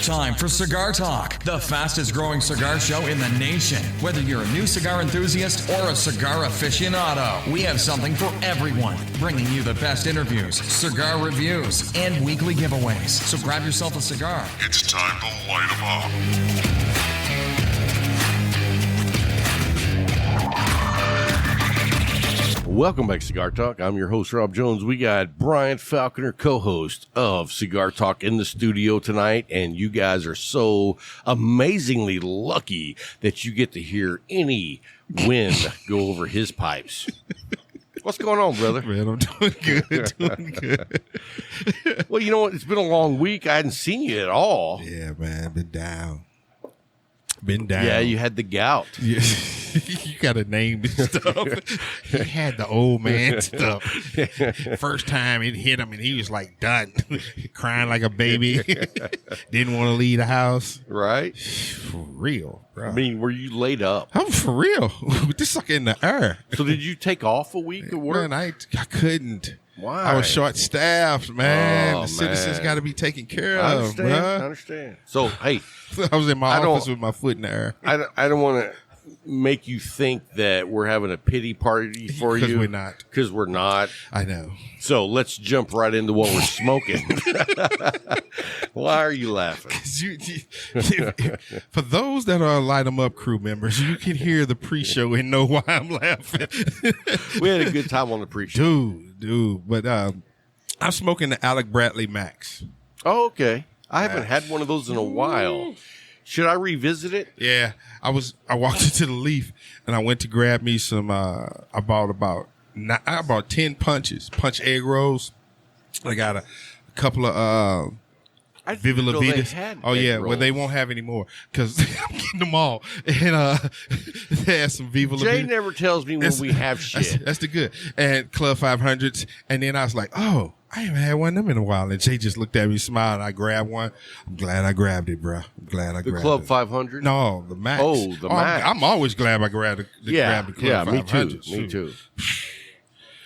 time for Cigar Talk, the fastest growing cigar show in the nation. Whether you're a new cigar enthusiast or a cigar aficionado, we have something for everyone, bringing you the best interviews, cigar reviews, and weekly giveaways. So grab yourself a cigar. It's time to light 'em up. Welcome back to Cigar Talk. I'm your host, Rob Jones. We got Bryant Falconer, co-host of Cigar Talk, in the studio tonight, and you guys are so amazingly lucky that you get to hear any wind go over his pipes. What's going on, brother? Man, I'm doing good, doing good. Well, you know what? It's been a long week. I hadn't seen you at all. Yeah, man, been down. Been down. Yeah, you had the gout. Yeah. You got to name this stuff. He had the old man stuff. First time it hit him, and he was like done, crying like a baby. Didn't want to leave the house. Right? For real, bro. I mean, were you laid up? I'm for real. With this sucker in the air. So did you take off a week of work? Man, I couldn't. Why? I was short-staffed, man. Oh, the citizens got to be taken care I of, understand. bro. I understand. So, hey. I was in my office with my foot in the air. I don't want to make you think that we're having a pity party for you. Because we're not. Because we're not. I know. So let's jump right into what we're smoking. Why are you laughing? For those that are Light 'em Up crew members, you can hear the pre-show and know why I'm laughing. We had a good time on the pre-show. Dude. But I'm smoking the Alec Bradley Max. Oh, okay. I haven't had one of those in a while. Should I revisit it? Yeah. I walked into the Leaf and I went to grab me some, I bought about 10 punch egg rolls. I got a couple of, Viva La Vidas. Oh yeah, well they won't have any more because I'm getting them all. And they had some Viva La Vidas. Jay never tells me when we have shit. That's the good. And Club 500s. And then I was like, oh, I haven't had one of them in a while. And Jay just looked at me, smiled, and I grabbed one. I'm glad I grabbed it, bro. I'm glad I grabbed it. The Club 500? No, the Max. Oh, the Max. I'm always glad I grabbed the Club 500s. Me too.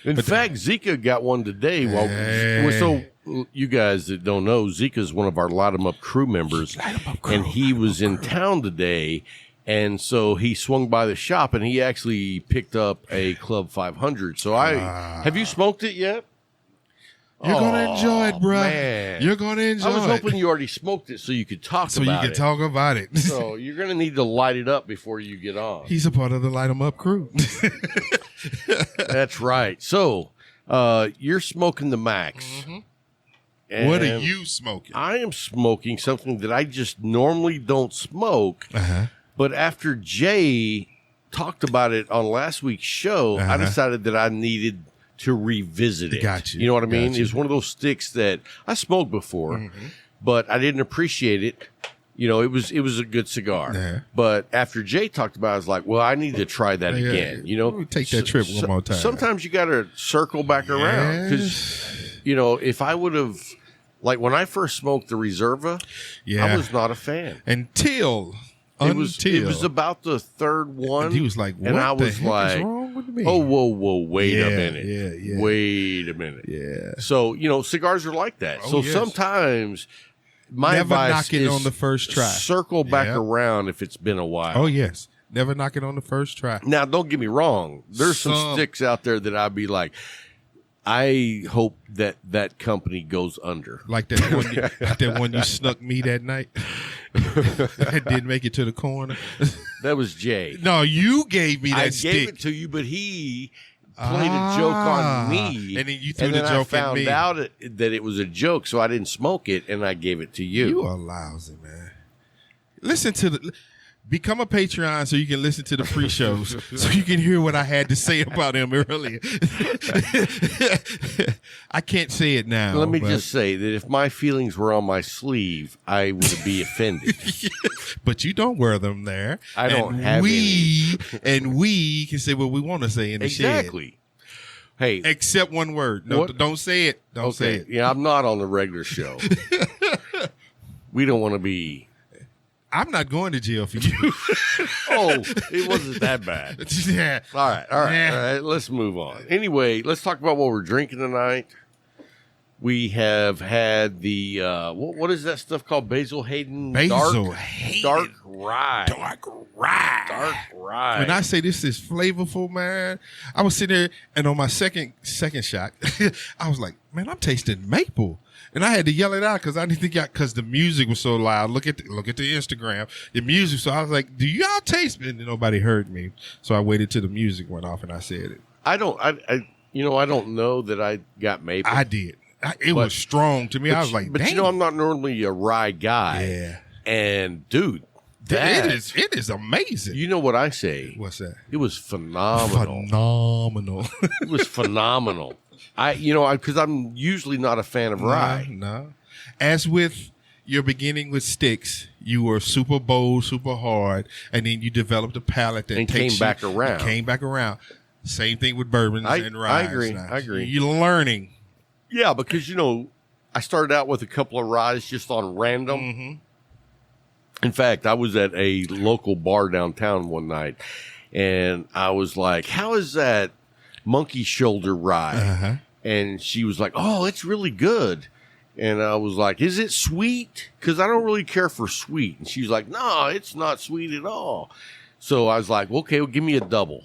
In fact, Zeka got one today. So you guys that don't know, Zeka's one of our Light 'em Up crew members, and he was in town today, and so he swung by the shop, and he actually picked up a Club 500. So have you smoked it yet? You're going to enjoy it, bro. Man. You're going to enjoy it. I was hoping you already smoked it so you could talk about it. So you could talk about it. So you're going to need to light it up before you get on. He's a part of the Light 'em Up crew. That's right. So you're smoking the Max. Mm-hmm. What are you smoking? I am smoking something that I just normally don't smoke. But after Jay talked about it on last week's show, I decided that I needed to revisit it. Got you. You know what I mean? It's one of those sticks that I smoked before, but I didn't appreciate it. You know, it was a good cigar. But after Jay talked about it, I was like, well, I need to try that again. You know, let me take that trip one more time. Sometimes you got to circle back around because, you know, if I would have, like when I first smoked the Reserva, I was not a fan. It was about the third one. And he was like, what and I was the heck like, is wrong with me? Oh, whoa, wait a minute. Yeah. Wait a minute. Yeah. So, you know, cigars are like that. So sometimes my never advice knock it is on the first try. Circle back around if it's been a while. Oh, yes. Never knock it on the first try. Now, don't get me wrong. There's some sticks out there that I'd be like, I hope that company goes under. Like that one you snuck me that night. I didn't make it to the corner. That was Jay. No, you gave me that stick. I gave it to you, but he played a joke on me. And then you threw the joke at me. I found out that it was a joke, so I didn't smoke it, and I gave it to you. You are lousy, man. Become a Patreon so you can listen to the pre-shows so you can hear what I had to say about him earlier. I can't say it now. Let me just say that if my feelings were on my sleeve, I would be offended. But you don't wear them there. I don't have any. And we can say what we want to say in the shed. Exactly. Hey. Except one word. No, don't say it. Don't say it. Yeah, I'm not on the regular show. We don't want to be... I'm not going to jail for you. Oh, it wasn't that bad. Yeah. All right. Let's move on. Anyway, let's talk about what we're drinking tonight. We have had the what is that stuff called? Basil Hayden Basil Dark Rye. Dark rye. Dark Rye. When I say this is flavorful, man, I was sitting there and on my second shot, I was like, man, I'm tasting maple. And I had to yell it out because I didn't think because the music was so loud. Look at the Instagram, the music. So I was like, "Do y'all taste?" And nobody heard me. So I waited till the music went off and I said it. I don't know that I got maple. I did. It was strong to me. I was like, but dang. I'm not normally a rye guy. Yeah. And dude, it is amazing. You know what I say? What's that? It was phenomenal. Phenomenal. It was phenomenal. Because I'm usually not a fan of rye. No. As with your beginning with sticks, you were super bold, super hard, and then you developed a palate that came back around. Same thing with bourbons and rye. I agree. You're learning. Yeah, because, I started out with a couple of ryes just on random. Mm-hmm. In fact, I was at a local bar downtown one night, and I was like, how is that monkey shoulder rye? Uh-huh. And she was like, oh, it's really good. And I was like, is it sweet? Because I don't really care for sweet. And she was like, no, it's not sweet at all. So I was like, okay, well, give me a double.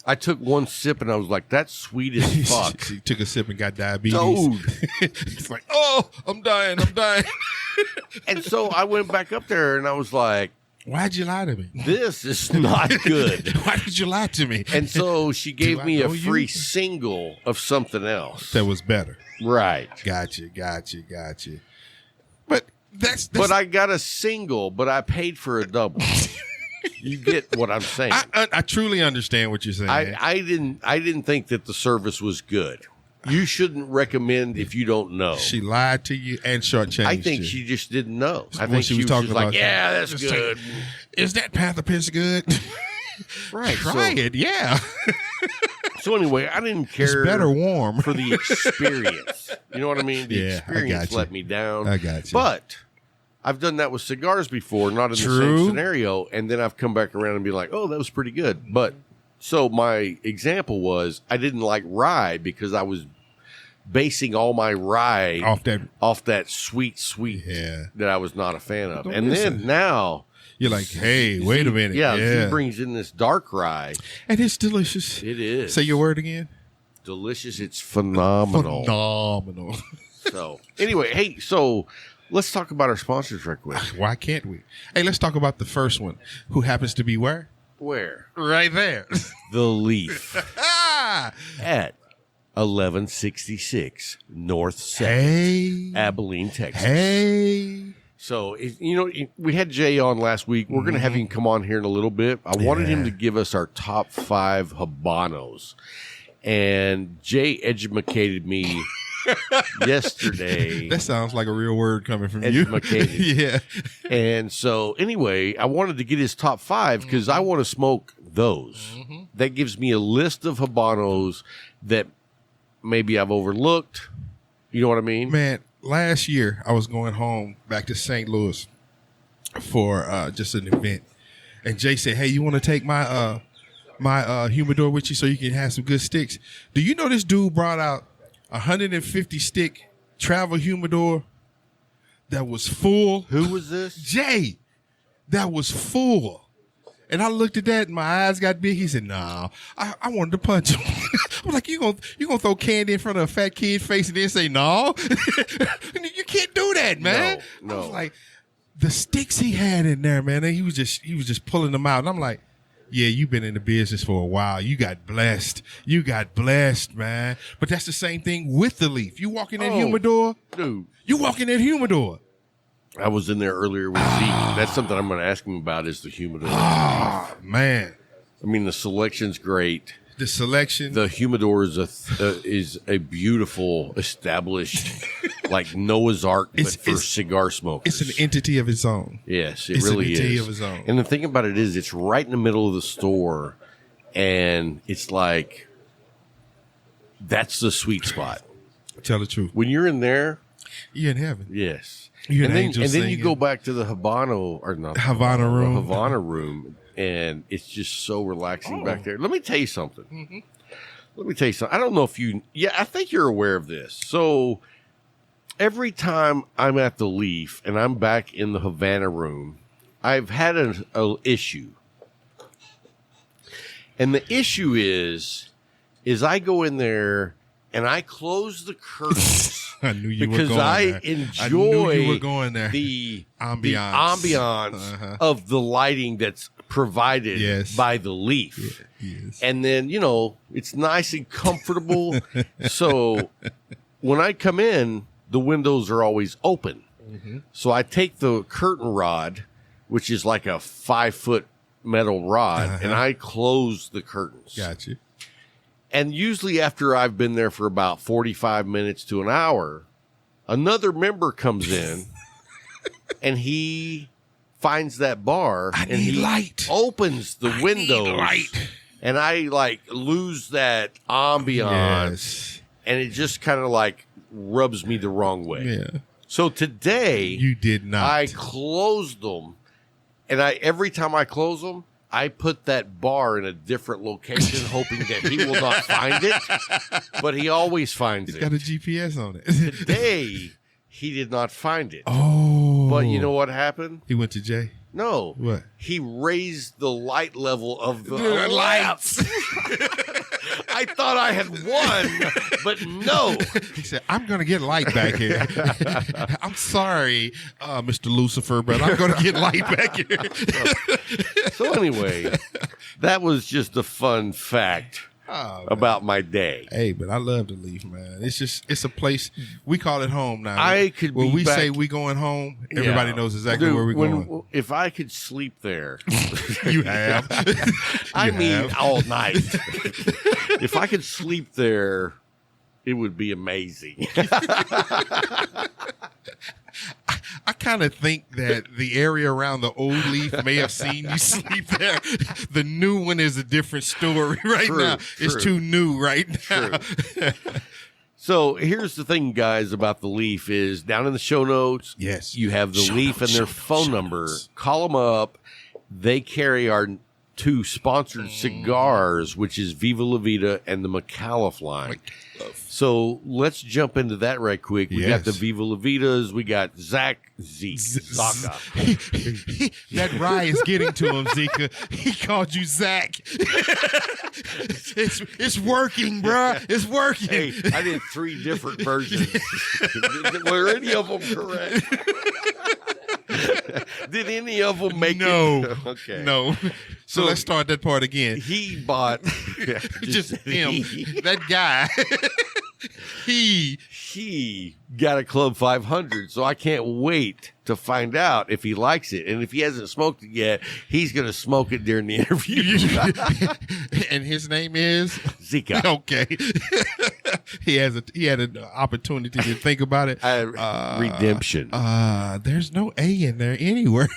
I took one sip and I was like, that's sweet as fuck. She took a sip and got diabetes. Dude. It's like, oh, I'm dying. And so I went back up there and I was like, why'd you lie to me? this is not good. Why did you lie to me? And so she gave me a free you? single of something else. That was better. Right. Gotcha. But that's But I got a single, but I paid for a double. You get what I'm saying. I truly understand what you're saying. I didn't think that the service was good. You shouldn't recommend if you don't know. She lied to you and shortchanged you. I think she just didn't know. I When think she she was was talking just like, about yeah, that's good. Is that Panther Piss good? Right. Try it, yeah. So anyway, I didn't care. It's better warm. For the experience. You know what I mean? The Yeah, I experience got you. let me down. I got you. But I've done that with cigars before, not in the True. same scenario, and then I've come back around and be like, oh, that was pretty good. But so my example was I didn't like rye because I was basing all my rye off that sweet Yeah. that I was not a fan of. Don't And listen. then now You're like, hey, wait a minute. Yeah, he brings in this dark rye. And it's delicious. It is. Say your word again. Delicious. It's phenomenal. Phenomenal. So anyway, hey, so let's talk about our sponsors right quick. Why can't we? Hey, let's talk about the first one, who happens to be where? Where? Right there. The Leaf Ah! at 1166 North 2nd, Hey. Abilene, Texas. Hey. So, we had Jay on last week. We're going to have him come on here in a little bit. I wanted him to give us our top 5 Habanos. And Jay educated me yesterday. That sounds like a real word coming from Educated. you. Yeah. And so, anyway, I wanted to get his top 5 because I want to smoke those. That gives me a list of Habanos that maybe I've overlooked. You know what I mean? Man, last year I was going home back to St. Louis for just an event. And Jay said, hey, you want to take my humidor with you so you can have some good sticks? Do you know this dude brought out 150 stick travel humidor that was full? Who was this? Jay, that was full. And I looked at that and my eyes got big. He said, no, I wanted to punch him. I'm like, you gonna throw candy in front of a fat kid's face and then say no? You can't do that, man. No. I was like, the sticks he had in there, man, and he was just pulling them out. And I'm like, yeah, you've been in the business for a while. You got blessed. Man. But that's the same thing with the Leaf. You walk in that humidor, dude. you walk in that humidor. I was in there earlier with Zeke. That's something I'm going to ask him about is the humidor. Man. I mean, the selection's great. The selection. The humidor is a beautiful, established, like Noah's Ark, but for cigar smokers. It's an entity of its own. Yes, it It's really an entity is. of its own. And the thing about it is, it's right in the middle of the store, and it's like that's the sweet spot. Tell the truth. When you're in there, you're in heaven. yes. You're and an then, angel and then you singing. go back to the Havana or not Havana room. the Havana room, and it's just so relaxing back there. Let me tell you something. let me tell you something. I don't know if I think you're aware of this. So every time I'm at the Leaf and I'm back in the Havana room, I've had an issue. And the issue is I go in there and I close the curtains. I knew you because were going I there. enjoy I knew you were going there. the ambiance, of the lighting that's provided by the Leaf. Yes. And then, it's nice and comfortable. So when I come in, the windows are always open. Mm-hmm. So I take the curtain rod, which is like a 5-foot metal rod, and I close the curtains. Gotcha. And usually after I've been there for about 45 minutes to an hour, another member comes in and he finds that bar and he opens the windows. And I lose that ambiance and it just kind of rubs me the wrong way. Yeah. So today you did not. I closed them, and every time I close them, I put that bar in a different location, hoping that he will not find it, but he always finds it. Got a GPS on it. Today, he did not find it. Oh. But you know what happened? He went to Jay. No. What? He raised the light level of the lights. I thought I had won, but no. He said, I'm going to get light back here. I'm sorry, Mr. Lucifer, but I'm going to get light back here. So anyway, that was just a fun fact about my day. Hey, but I love the Leaf, man. It's a place, we call it home now. When we say we going home, everybody knows exactly where we're going. If I could sleep there. You have. All night. If I could sleep there, it would be amazing. I kind of think that the area around the old Leaf may have seen you sleep there. The new one is a different story now. It's too new right now. So here's the thing, guys, about the Leaf is down in the show notes. Yes. You have the Leaf and their phone number. Call them up. They carry our 2 sponsored cigars, which is Viva La Vida and the McAuliffe line. So let's jump into that right quick. We got the Viva La Vidas. We got Zeka. That rye is getting to him, Zeka. He called you Zach. It's working, bruh. It's working. Hey, I did 3 different versions. Were any of them correct? Did any of them make it? Okay. No. So let's start that part again. He bought just him. That guy. He got a Club 500, so I can't wait to find out if he likes it. And if he hasn't smoked it yet, he's going to smoke it during the interview. And his name is Zeka. Okay. He had an opportunity to think about it. Redemption. There's no A in there anywhere.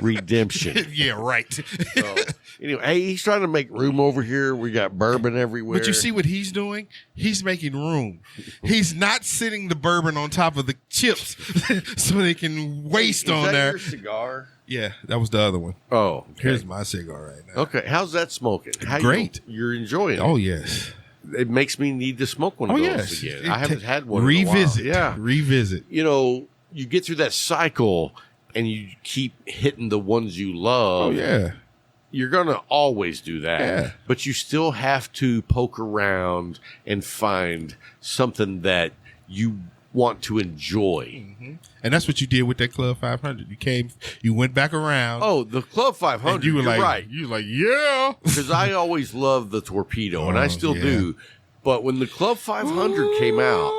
Redemption. Yeah, right. So, anyway, hey, he's trying to make room over here. We got bourbon everywhere. But you see what he's doing? He's making room. He's not sitting the bourbon on top of the chips so they can waste on there. Your cigar? Yeah, that was the other one. Oh, okay. Here's my cigar right now. Okay, how's that smoking? Great. You're enjoying it? Oh, yes. It makes me need to smoke one of those again. I haven't had one Revisit. in a while. Yeah. Revisit. You get through that cycle and you keep hitting the ones you love. Oh, yeah. You're going to always do that. Yeah. But you still have to poke around and find something that you want to enjoy. Mm-hmm. And that's what you did with that Club 500. You went back around. Oh, the Club 500. And you were right. You were like, yeah. Because I always loved the Torpedo, and I still do. But when the Club 500 came out,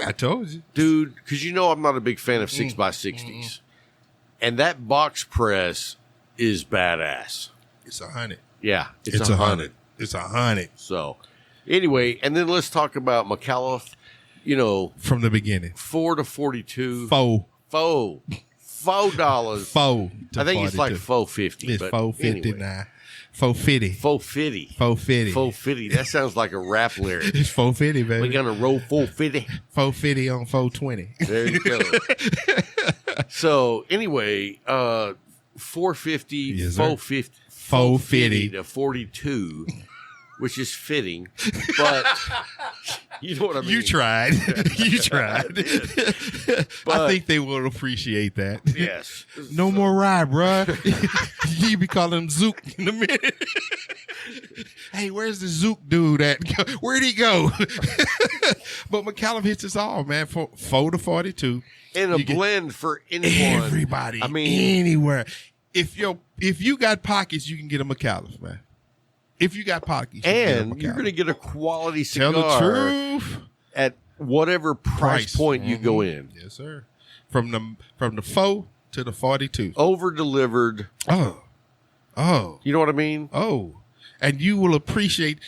I told you, dude, because I'm not a big fan of 6x60s. And that box press is badass. It's 100. Yeah, it's 100. It's 100. So, anyway, and then let's talk about McAuliffe. From the beginning, 4 to 42. $4. $4. $4. I think it's like $4.50. It's $4.50 now. $4.50. $4.50. $4.50. $4.50. That sounds like a rap lyric. It's $4.50, baby. We're gonna roll $4.50. $4.50 on $4.20. There you go. So anyway, $4.50, yes, $4.50, $4.50 to 42. which is fitting, but you know what I mean. You tried. You tried. I think they will appreciate that. Yes. No more rye, bruh. You be calling him Zook in a minute. Hey, where's the Zook dude at? Where'd he go? But McCallum hits us all, man. 4 to 42. And a blend for anyone. Everybody. I mean, anywhere. If you got pockets, you can get a McCallum, man. If you got pockets, and you're going to get a quality cigar. Tell the truth. At whatever price point you go in. Yes, sir. From the 4 to the 42. Over delivered. Oh. You know what I mean? Oh. And you will appreciate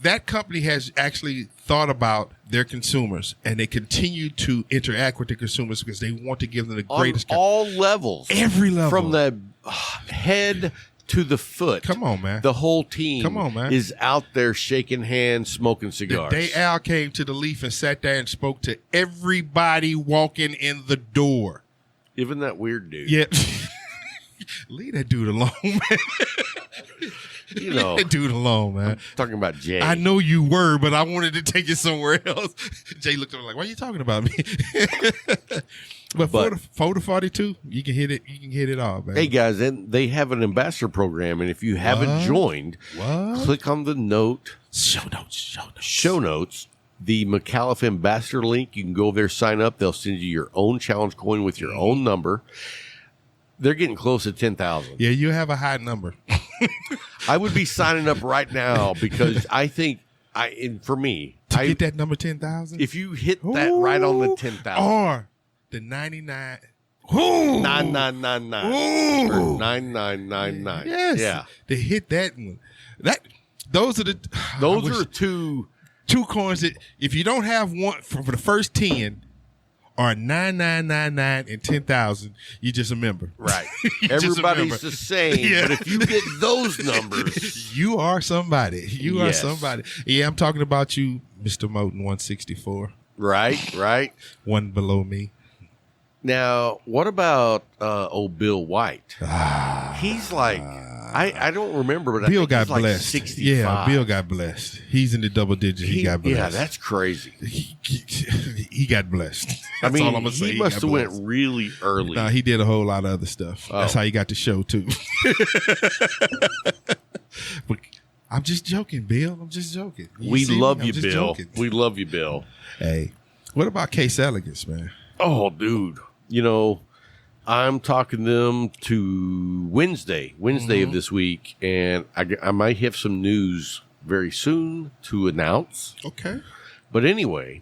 that company has actually thought about their consumers, and they continue to interact with the consumers because they want to give them the greatest. On all levels. Every level. From the head to the foot. Come on, man. The whole team is out there shaking hands, smoking cigars. The day Al came to the Leaf and sat there and spoke to everybody walking in the door. Even that weird dude. Yeah. Leave that dude alone, man. You know, leave that dude alone, man. I'm talking about Jay. I know you were, but I wanted to take it somewhere else. Jay looked at me like, "Why are you talking about me?" But 4 to 42, you can hit it. You can hit it all, man. Hey guys, and they have an ambassador program, and if you haven't joined, click on the show notes. The McAuliffe Ambassador link. You can go there, sign up. They'll send you your own challenge coin with your own number. They're getting close to 10,000. Yeah, you have a high number. I would be signing up right now because I think for me to get that number 10,000. If you hit that right on the 10,000 or the 99. 9999 or 9999. Yes. Yeah. To hit that one. Those are two coins that if you don't have one for the first 10 or 9999 and 10,000, you just a member. Right. Everybody's the same. Yeah. But if you get those numbers, you are somebody. You are somebody. Yeah, I'm talking about you, Mr. Moten 164. Right. One below me. Now, what about old Bill White? He's like, I don't remember, but Bill I think got he's blessed. Like 65. Yeah, Bill got blessed. He's in the double digits. He got blessed. Yeah, that's crazy. He got blessed. That's all I'm gonna say. He must have went really early. No, he did a whole lot of other stuff. That's how he got the show too. But I'm just joking, Bill. I'm just joking. We love you, Bill. We love you, Bill. Hey, what about Case Elegance, man? Oh, dude. You know, I'm talking them to Wednesday of this week, and I might have some news very soon to announce. Okay. But anyway,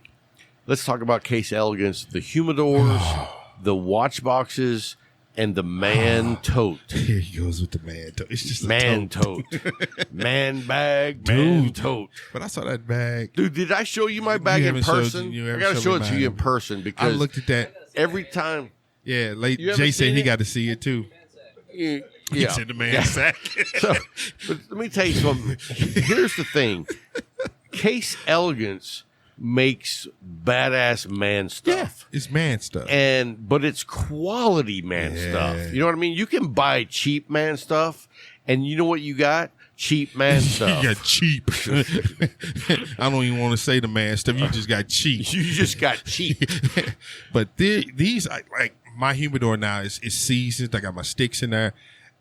let's talk about Case Elegance, the humidors, the watch boxes, and the man tote. Here he goes with the man tote. It's just man tote. Man bag, man tote. But I saw that bag. Dude, did I show you my bag in person? I got to show it to you in person because I looked at that. Every time. Yeah, Jay said he got to see it too. Yeah. He's in the man's sack. But let me tell you something. Here's the thing. Case Elegance makes badass man stuff. Yeah, it's man stuff. But it's quality man stuff. You know what I mean? You can buy cheap man stuff, and you know what you got? Cheap man stuff. You got cheap. I don't even want to say the man stuff. You just got cheap. You just got cheap. But these, like my humidor now is seasoned. I got my sticks in there.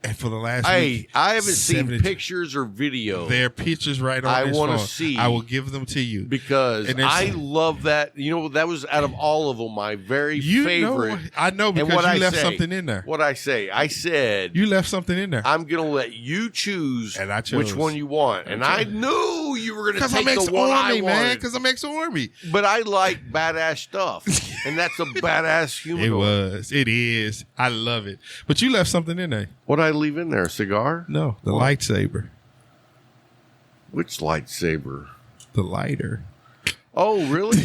And for the last week, I haven't seen pictures or video. There are pictures right on I this want phone. to see. I will give them to you. Because I love that. You know, that was out of all of them, my very favorite. I know because you left something in there. What I say? I said. You left something in there. I'm going to let you choose and I chose. which one you want. And I knew you were going to take the one I wanted. Because I'm ex-Army. But I like badass stuff. And that's a badass humidor. It is. I love it. But you left something in there. What did I leave in there? A cigar? No, the lightsaber. Which lightsaber? The lighter. Oh, really?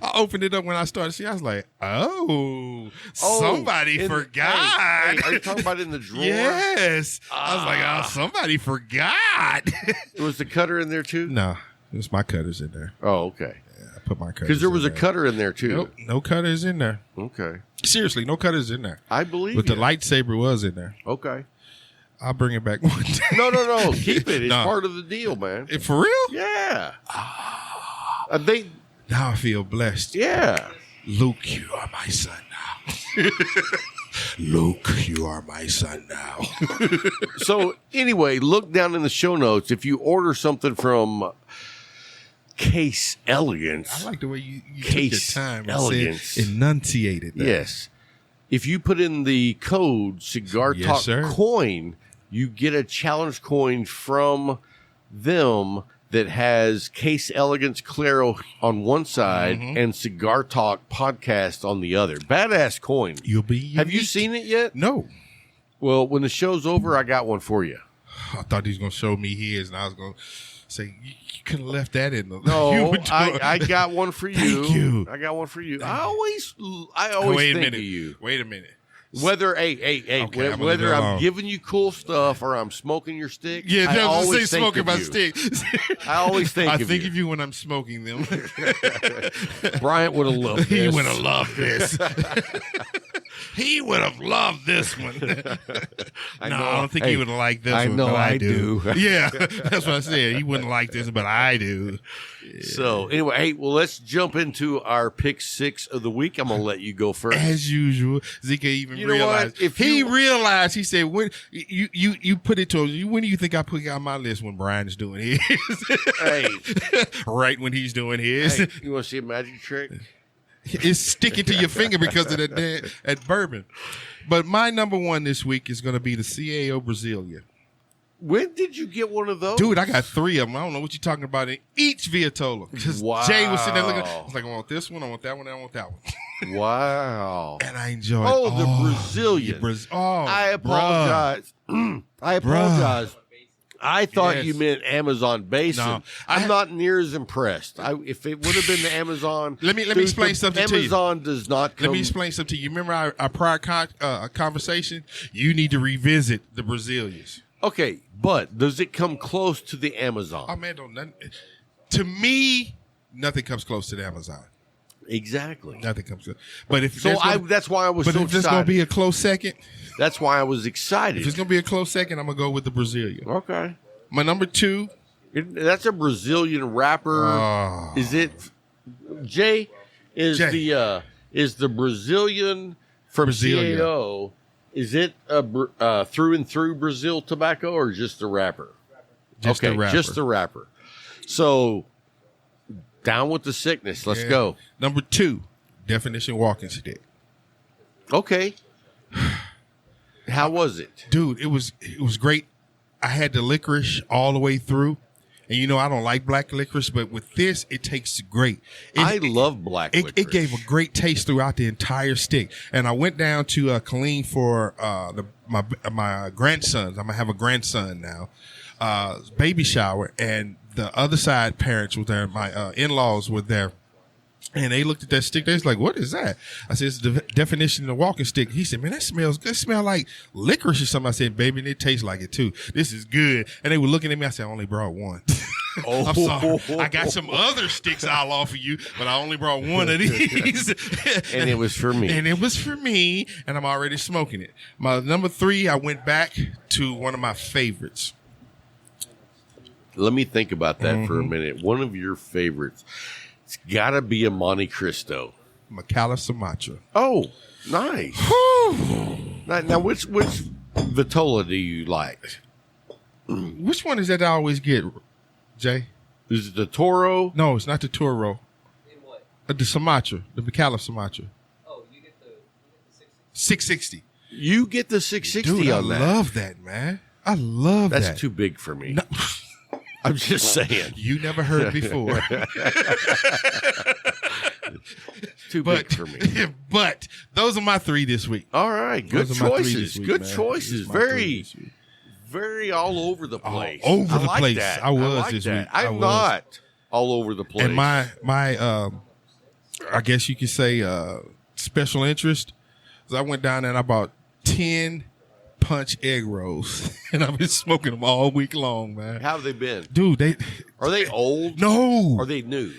I opened it up when I started seeing. I was like, somebody forgot. Hey, are you talking about in the drawer? Yes. I was like, somebody forgot. Was the cutter in there too? No, it was my cutters in there. Oh, okay. Yeah, I put my cutters because there was a cutter in there too. Nope, no cutters in there. Okay. Seriously, no cutters in there. I believe but the lightsaber was in there. Okay. I'll bring it back one day. No. Keep it. It's No. part of the deal, man. For real? Yeah. Now I feel blessed. Yeah. Luke, you are my son now. Luke, you are my son now. So anyway, look down in the show notes. If you order something from Case Elegance. I like the way you took your Case time and Elegance. enunciated that. Yes. If you put in the code Cigar Yes, Talk sir. Coin, you get a challenge coin from them that has Case Elegance Claro on one side and Cigar Talk Podcast on the other. Badass coin. You'll be unique. Have you seen it yet? No. Well, when the show's over, I got one for you. I thought he was going to show me his, and I was going to say, you could have left that in the... No, I got one for you. Thank you. I got one for you. I always Wait a think minute. of you. Wait a minute. Whether Okay, I'm gonna whether leave it I'm alone. giving you cool stuff or I'm smoking your stick, Yeah, I no, always say think smoking of my you. sticks. I always think I of think you. of you when I'm smoking them. Bryant would have loved He this. would have loved this. He would have loved this one. I don't think he would have liked this I one. know but I do. Yeah, that's what I said. He wouldn't like this, but I do. So anyway, hey, well, let's jump into our pick 6 of the week. I'm gonna let you go first. As usual, Zeka even You know realized. what? If he you- realized, he said, "When you put it to him, when do you think I put it on my list when Brian is doing his? Hey, Right when he's doing his, hey, you want to see a magic trick? it's sticking to your finger because of that at bourbon." But my number one this week is going to be the CAO Brasilia. When did you get one of those? Dude, I got 3 of them. I don't know what you're talking about in each Vitola. Because Wow. Jay was sitting there looking. I was like, I want this one, I want that one, I want that one. Wow. And I enjoyed it. Oh, the Brazilian. I apologize. I apologize. I thought Yes. you meant Amazon Basin. No, I'm not near as impressed. If it would have been the Amazon, Let me dude, explain the something to you. Amazon does not come. Let me explain something to you. Remember our prior conversation? You need to revisit the Brazilians. Okay, but does it come close to the Amazon? Oh, man, to me, nothing comes close to the Amazon. Exactly. Nothing comes close. But if So there's gonna- that's why I was but so if there's going to excited. be a close second, That's why I was if it's excited. going to be a close second, I'm going to go with the Brazilian. Okay. My number 2, That's a Brazilian wrapper. Oh. Is it? Jay is Jay. the Brazilian from Brasilia. CAO. Is it a through and through Brazil tobacco or just the wrapper? Just okay, the wrapper. just the wrapper. So down with the sickness. Let's Yeah. go. Number 2, Definition Walking Stick. Okay. How was it? Dude, it was great. I had the licorice all the way through. And you know, I don't like black licorice, but with this, it tastes great. I love black licorice. It gave a great taste throughout the entire stick. And I went down to Colleen for my grandsons. I'm going to have a grandson now. Baby shower. And the other side parents were there. My in-laws were there. And they looked at that stick. They was like, "What is that?" I said, "It's the definition of the walking stick." He said, "Man, that smells good. It smells like licorice or something." I said, "Baby, and it tastes like it too. This is good." And they were looking at me. I said, "I only brought one." I'm sorry. I got some other sticks I'll offer you, but I only brought one of these. And it was for me. And it was for me, and I'm already smoking it. My number 3, I went back to one of my favorites. Let me think about that for a minute. One of your favorites. It's got to be a Monte Cristo. Macala Sumatra. Oh, nice. Now, which Vitola do you like? Which one is that I always get, Jay? Is it the Toro? No, it's not the Toro. In what? The Sumatra, the Macala Sumatra. Oh, you get the 660. You get the 660 Dude, I on that. love that, man. I love that. That's too big for me. No. I'm just saying. You never heard before. Too big for me. But those are my 3 this week. All right. Good Those are my 3 this choices. week, Good man. choices. Those are my 3 Very, this week. very all over the place. over I the like place. That. I was like this that. week. I I'm was. not all over the place. And my I guess you could say special interest is I went down there and I bought 10 punch egg rolls, and I've been smoking them all week long, man. How have they been? Dude, Are they old? no. Are they new?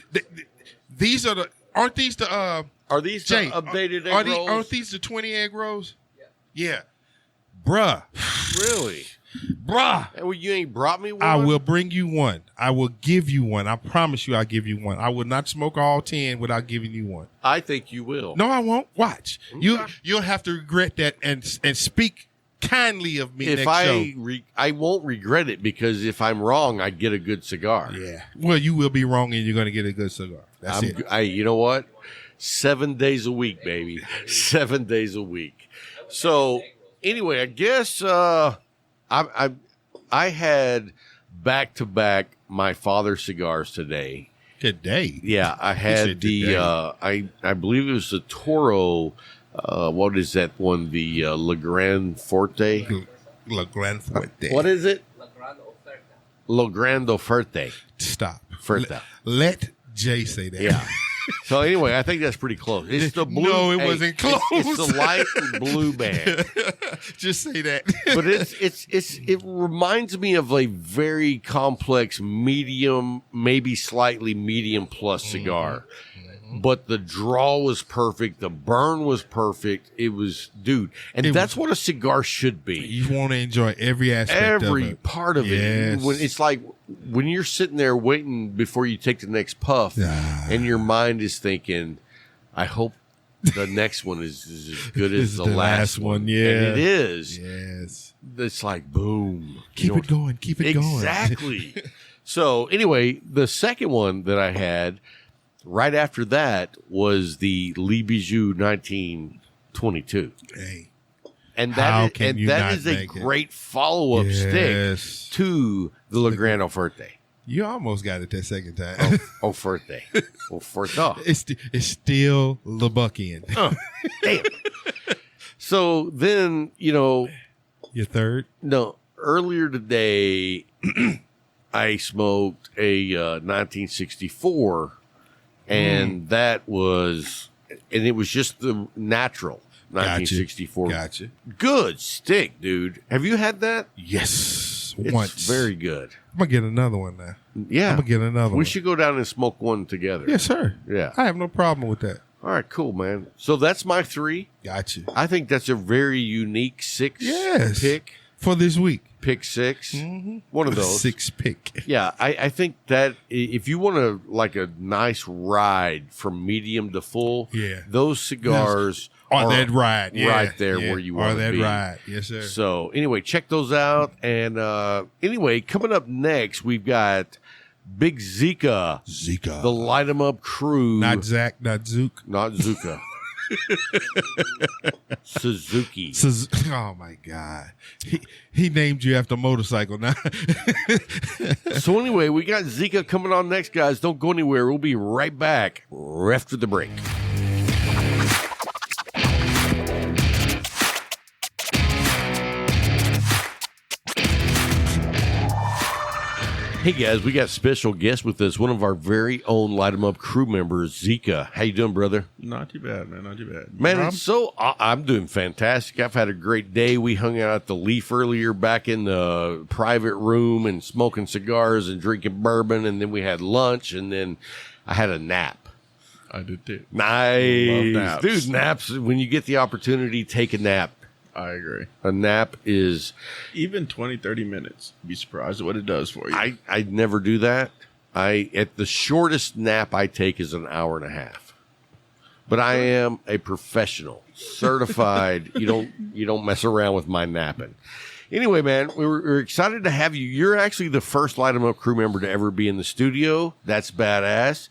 These are aren't these the Are these Jay, the updated egg aren't rolls? these the 20 egg rolls? Yeah. Bruh. Really? Bruh. Well, you ain't brought me one? I will bring you one. I will give you one. I promise you I'll give you one. I will not smoke all 10 without giving you one. I think you will. No, I won't. Watch. Okay. You'll have to regret that and speak kindly of me If next show. I won't regret it, because if I'm wrong, I get a good cigar. Yeah. Well, you will be wrong and you're going to get a good cigar. That's it. You know what? 7 days a week, baby. 7 days a week. So anyway, I guess I had back-to-back my father's cigars today. Today. Yeah, I said had today. I believe it was the Toro. What is that one? The Le Grand Forte. La Gran Fuerte. What is it? La Grande Oferta. Le Grand Oferte. Stop. Furta. Let Jay say that. Yeah. So anyway, I think that's pretty close. It's the blue. No, it wasn't close. It's the light blue band. Just say that. But it reminds me of a very complex medium, maybe slightly medium plus cigar. But the draw was perfect. The burn was perfect. It was, dude. And that's what a cigar should be. You want to enjoy every aspect of Every it. part of Yes. it. When it's like when you're sitting there waiting before you take the next puff, and your mind is thinking, I hope the next one is as good as the last one. Yeah. And it is. Yes. It's like, boom. Keep it going. Keep it going. Exactly. So anyway, the second one that I had right after that was the Lee Bijou 1922. Hey. And How that can is, you that not is a make it? great follow-up Yes. stick to the Le Grand Oferte. You almost got it that second time. Oferte. Oferte. It's still the buck end. Damn. So then, Your third? no, earlier today, I smoked a 1964, and that was, and it was just the natural 1964. Gotcha. Good stick, dude. Have you had that? Yes. It's Once. very good. I'm going to get another one now. Yeah. I'm going to get another one. We should go down and smoke one together. Yes, sir. Yeah. I have no problem with that. All right, cool, man. So that's my three. Gotcha. I think that's a very unique six pick. For this week. Pick six. Mm-hmm. One of those. 6 pick. Yeah, I think that if you want to like a nice ride from medium to full, Yeah. those cigars Or that ride. Yeah. right there Yeah. where you Or want to that be. ride. Yes, sir. So anyway, check those out. And anyway, coming up next, we've got Big Zeka, Zeka. the Light 'em Up crew. Not Zach, not Zook. Not Zuka. Suzuki. Oh, my God. He named you after a motorcycle now. So anyway, we got Zeka coming on next, guys. Don't go anywhere. We'll be right back after the break. Hey guys, we got special guest with us, one of our very own Light 'em Up crew members, Zeka. How you doing, brother? Not too bad, man. Not too bad. Man, Rob? it's so I'm doing fantastic. I've had a great day. We hung out at the Leaf earlier, back in the private room, and smoking cigars and drinking bourbon, and then we had lunch, and then I had a nap. I did too. Nice, Love naps. dude. Naps. When you get the opportunity, take a nap. I agree. A nap is. Even 20, 30 minutes. You'd be surprised at what it does for you. I never do that. At the shortest nap I take is an hour and a half. But I am a professional, certified. You don't mess around with my napping. Anyway, man, we're excited to have you. You're actually the first Light 'em Up crew member to ever be in the studio. That's badass.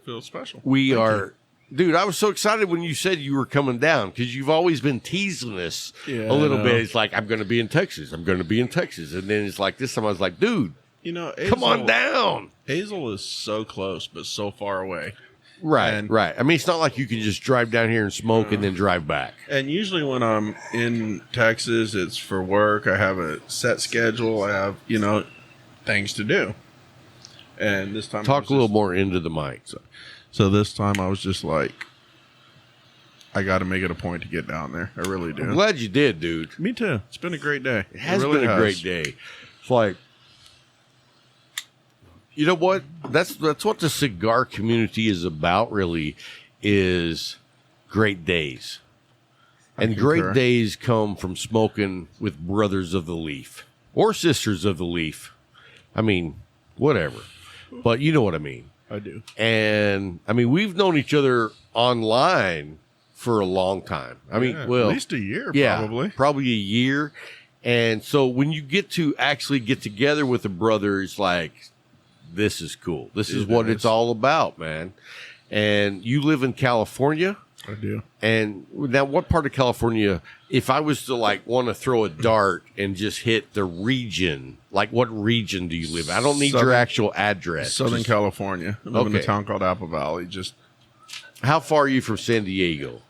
Feels special. We are. Dude, I was so excited when you said you were coming down because you've always been teasing us Yeah, a little I know. bit. It's like, I'm going to be in Texas. I'm going to be in Texas. And then it's like this time I was like, dude, You know, come on down. Hazel is so close, but so far away. Right, And- right. I mean, it's not like you can just drive down here and smoke and then drive back. And usually when I'm in Texas, it's for work. I have a set schedule. I have, things to do. And this time, Talk a little more into the mic. So this time I was just like, I got to make it a point to get down there. I really do. I'm glad you did, dude. Me too. It's been a great day. It has really been a has. great day. It's like, you know what? That's what the cigar community is about, really, is great days. And great concur. days come from smoking with brothers of the leaf. or Sisters of the Leaf. I mean, whatever. But you know what I mean. I do. And I mean, we've known each other online for a long time. I mean, Yeah, well, at least a year, probably a year. And so when you get to actually get together with a brother, it's like, this is cool. This is what it's all about, man. And you live in California? I do. And now what part of California, if I was to like want to throw a dart and just hit the region, like what region do you live in? I don't need your actual address. Southern California. I live in a Okay. town called Apple Valley. Just How far are you from San Diego?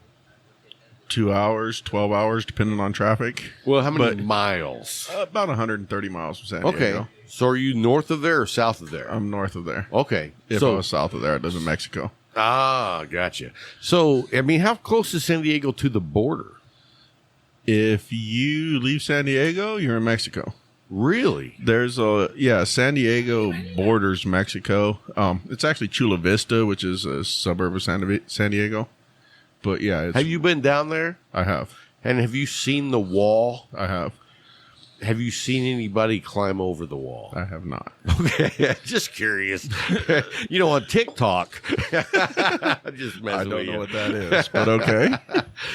2 hours, 12 hours, depending on traffic. Well, how many miles? About 130 miles from San Okay. Diego. So are you north of there or south of there? I'm north of there. Okay. If I So, was south of there, I live in Mexico. gotcha. So, I mean, how close is San Diego to the border? If you leave San Diego, you're in Mexico. Really? There's San Diego borders Mexico. It's actually Chula Vista, which is a suburb of San Diego. But yeah, Have you been down there? I have. And have you seen the wall? I have. Have you seen anybody climb over the wall? I have not. Okay, just curious. You know, on TikTok, just messing I with don't you. know what that is, but okay.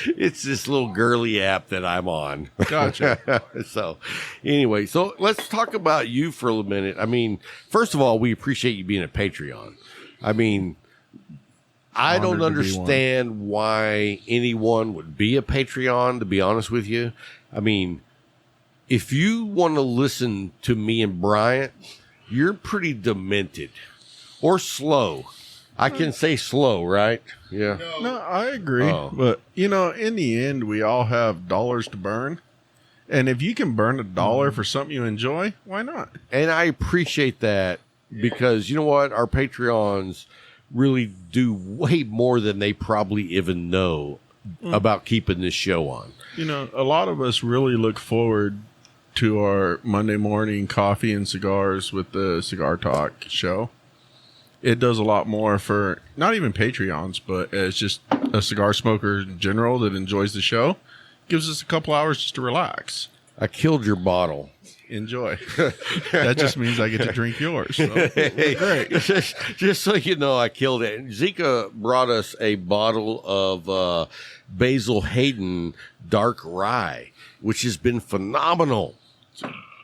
It's this little girly app that I'm on. Gotcha. So, anyway, so let's talk about you for a minute. I mean, first of all, we appreciate you being a Patreon. I mean, I don't Honored to be one. understand why anyone would be a Patreon, to be honest with you. I mean, if you want to listen to me and Bryant, you're pretty demented or slow. I can say slow, right? Yeah. No, I agree. Oh. But, you know, in the end, we all have dollars to burn. And if you can burn $1 for something you enjoy, why not? And I appreciate that because you know what? Our Patreons really do way more than they probably even know about keeping this show on. You know, a lot of us really look forward to our Monday morning coffee and cigars with the Cigar Talk show. It does a lot more for not even Patreons, but as just a cigar smoker in general that enjoys the show. Gives us a couple hours just to relax. I killed your bottle. Enjoy. That just means I get to drink yours. So, great. Just so you know, I killed it. Zeka brought us a bottle of Basil Hayden Dark Rye, which has been phenomenal.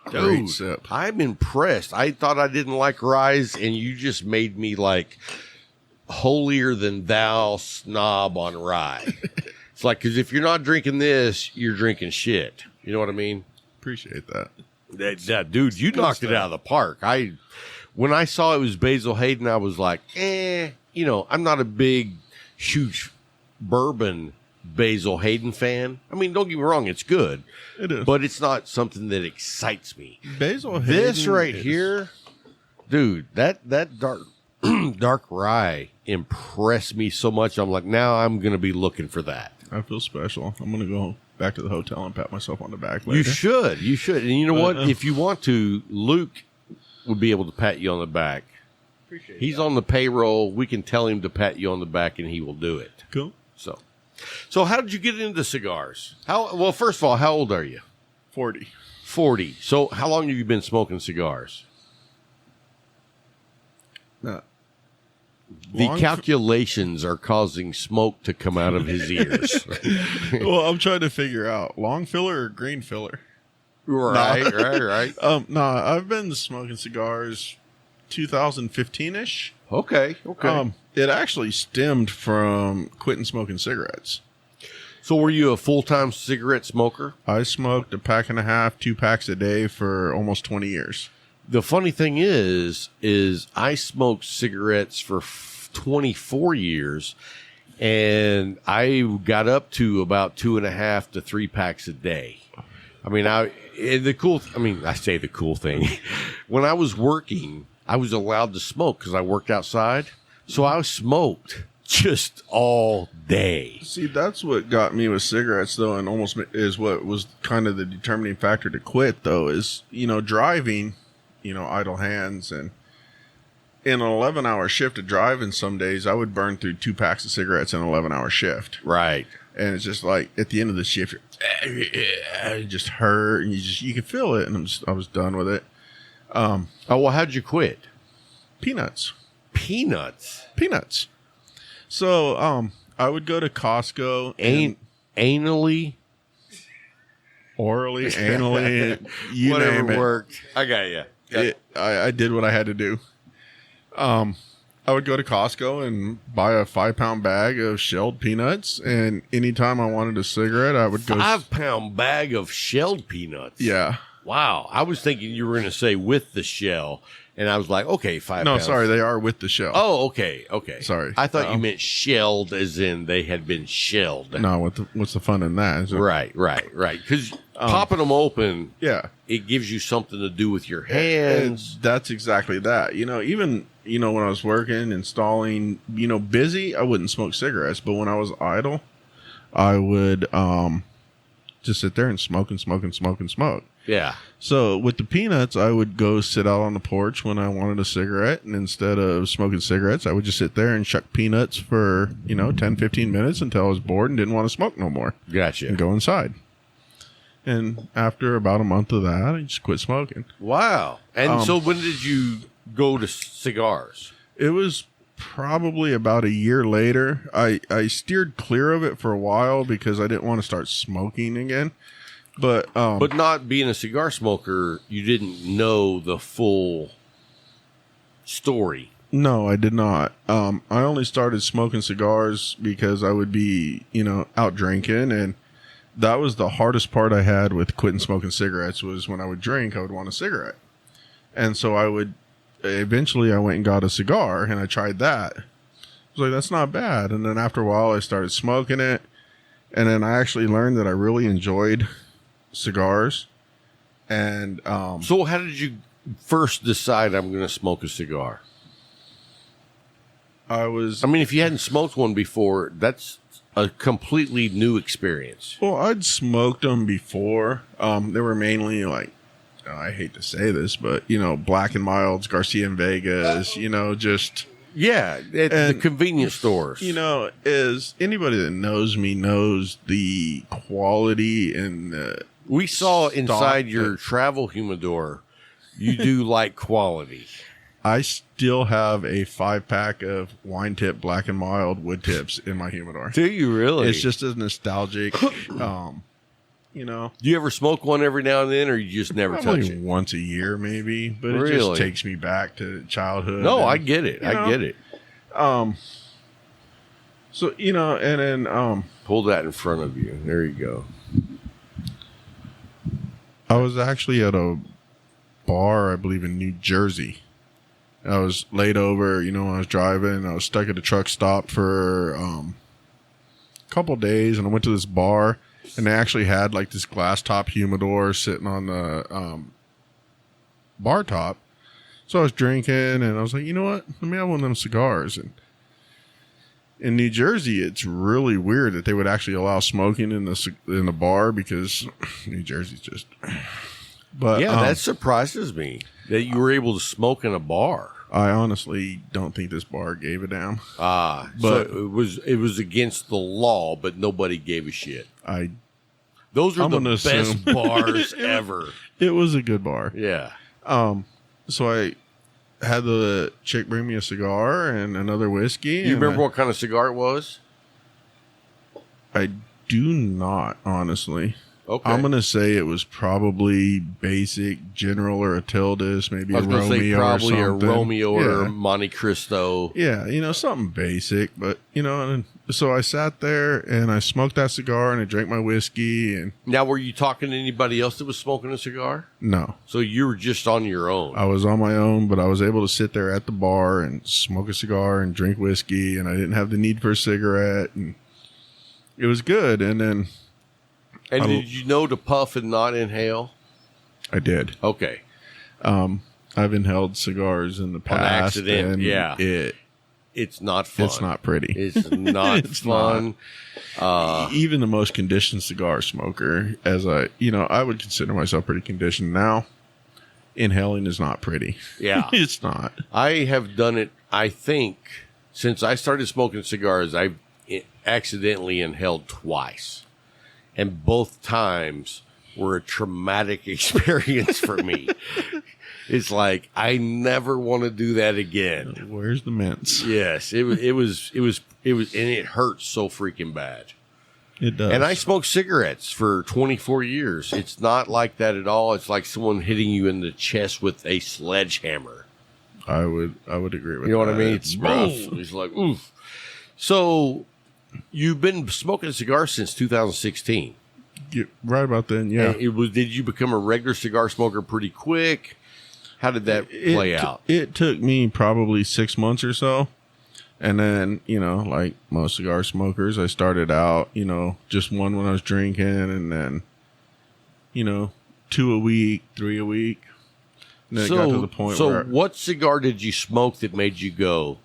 Great Dude, sip. I'm impressed. I thought I didn't like ryes, and you just made me like holier than thou snob on rye. It's like, because if you're not drinking this, you're drinking shit. You know what I mean? Appreciate that. Dude, you knocked it out of the park. When I saw it was Basil Hayden, I was like, you know, I'm not a big, huge bourbon Basil Hayden fan. I mean, don't get me wrong, it's good. It is. But it's not something that excites me. Basil This Hayden right is- here, dude, that dark rye impressed me so much. I'm like, now I'm going to be looking for that. I feel special. I'm going to go back to the hotel and pat myself on the back later. You should. And you know what? If you want to, Luke would be able to pat you on the back. He's on the payroll. We can tell him to pat you on the back, and he will do it. Cool. So how did you get into cigars? Well, first of all, how old are you? 40. 40. So how long have you been smoking cigars? No. The calculations are causing smoke to come out of his ears. Well, I'm trying to figure out long filler or green filler. Right. No, I've been smoking cigars 2015-ish. Okay. It actually stemmed from quitting smoking cigarettes. So were you a full-time cigarette smoker? I smoked a pack and a half, 2 packs a day for almost 20 years. The funny thing is I smoked cigarettes for 24 years, and I got up to about 2.5 to 3 packs a day. I mean, I say the cool thing. When I was working, I was allowed to smoke because I worked outside. So I smoked just all day. See, that's what got me with cigarettes, though, and almost is what was kind of the determining factor to quit, though, is, you know, driving, you know, idle hands. And in an 11-hour shift of driving some days, I would burn through 2 packs of cigarettes in an 11-hour shift. Right. And it's just like at the end of the shift, it just hurt, and you can feel it. And I was done with it. Oh, well, how'd you quit? Peanuts. So, I would go to Costco and Anally, orally, anally, you whatever name it. worked. I got you. I did what I had to do. I would go to Costco and buy a 5-pound bag of shelled peanuts, and anytime I wanted a cigarette, I would go 5-pound bag of shelled peanuts. Yeah. Wow. I was thinking you were going to say with the shell, and I was like, okay, 5 No, pounds. sorry, they are with the shell. Oh, okay. Sorry. I thought you meant shelled as in they had been shelled. No, what's the fun in that? Is it- Right. Because popping them open, Yeah. it gives you something to do with your hands. And that's exactly that. Even when I was working, installing, busy, I wouldn't smoke cigarettes. But when I was idle, I would just sit there and smoke and smoke and smoke and smoke. Yeah. So with the peanuts, I would go sit out on the porch when I wanted a cigarette. And instead of smoking cigarettes, I would just sit there and chuck peanuts for, 10, 15 minutes until I was bored and didn't want to smoke no more. Gotcha. And go inside. And after about a month of that, I just quit smoking. Wow. And so when did you go to cigars? It was probably about a year later. I steered clear of it for a while because I didn't want to start smoking again. But not being a cigar smoker, you didn't know the full story. No, I did not. I only started smoking cigars because I would be, out drinking, and that was the hardest part I had with quitting smoking cigarettes was when I would drink, I would want a cigarette. And so eventually I went and got a cigar, and I tried that. I was like, that's not bad. And then after a while I started smoking it, and then I actually learned that I really enjoyed cigars. And So how did you first decide I'm going to smoke a cigar? I mean, if you hadn't smoked one before, that's a completely new experience. Well, I'd smoked them before. They were mainly like, I hate to say this, but, Black and Milds, Garcia and Vegas, just... Yeah, at the convenience stores. Is anybody that knows me knows the quality and we saw inside your travel humidor, you do like quality. I still have a 5-pack of wine tip Black and Mild wood tips in my humidor. Do you really? It's just a nostalgic, Do you ever smoke one every now and then, or you just never touch it? Once a year, maybe, but it Really? just takes me back to childhood. No, and, I get it. I get it. So, and then Pull that in front of you. There you go. I was actually at a bar, I believe, in New Jersey. I was laid over, when I was driving. I was stuck at a truck stop for a couple days, and I went to this bar, and they actually had like this glass top humidor sitting on the bar top. So I was drinking, and I was like, you know what? Let me have one of them cigars. And in New Jersey, it's really weird that they would actually allow smoking in the bar because New Jersey's just. But Yeah, that surprises me that you were able to smoke in a bar. I honestly don't think this bar gave a damn. But it was against the law, but nobody gave a shit. Those are I'm the gonna best assume. bars ever. It was a good bar. Yeah. So I had the chick bring me a cigar and another whiskey. You remember what kind of cigar it was? I do not, honestly. Okay. I'm going to say it was probably basic, General, or a Tildes, maybe I a was going to say Romeo probably or a something. Romeo or Yeah. Monte Cristo. Yeah, something basic. But, and so I sat there and I smoked that cigar and I drank my whiskey. And Now, were you talking to anybody else that was smoking a cigar? no, So you were just on your own. I was on my own, but I was able to sit there at the bar and smoke a cigar and drink whiskey. And I didn't have the need for a cigarette. And it was good. And then And did you know to puff and not inhale? I did. Okay. I've inhaled cigars in the past. accident, and yeah. It's not fun. It's not pretty. It's not It's fun. Even the most conditioned cigar smoker, as I would consider myself pretty conditioned now. Inhaling is not pretty. Yeah. It's not. I have done it, I think, since I started smoking cigars, I've accidentally inhaled twice. And both times were a traumatic experience for me. It's like, I never want to do that again. Where's the mints? Yes, it was, and it hurts so freaking bad. It does. And I smoked cigarettes for 24 years. It's not like that at all. It's like someone hitting you in the chest with a sledgehammer. I would agree with that. You know what I mean? It's rough. It's like, oof. So, you've been smoking cigars since 2016. Right about then, yeah. And did you become a regular cigar smoker pretty quick? How did that play out? It took me probably 6 months or so. And then, like most cigar smokers, I started out, just one when I was drinking, and then, 2 a week, 3 a week. And then it got to the point where... So what cigar did you smoke that made you go,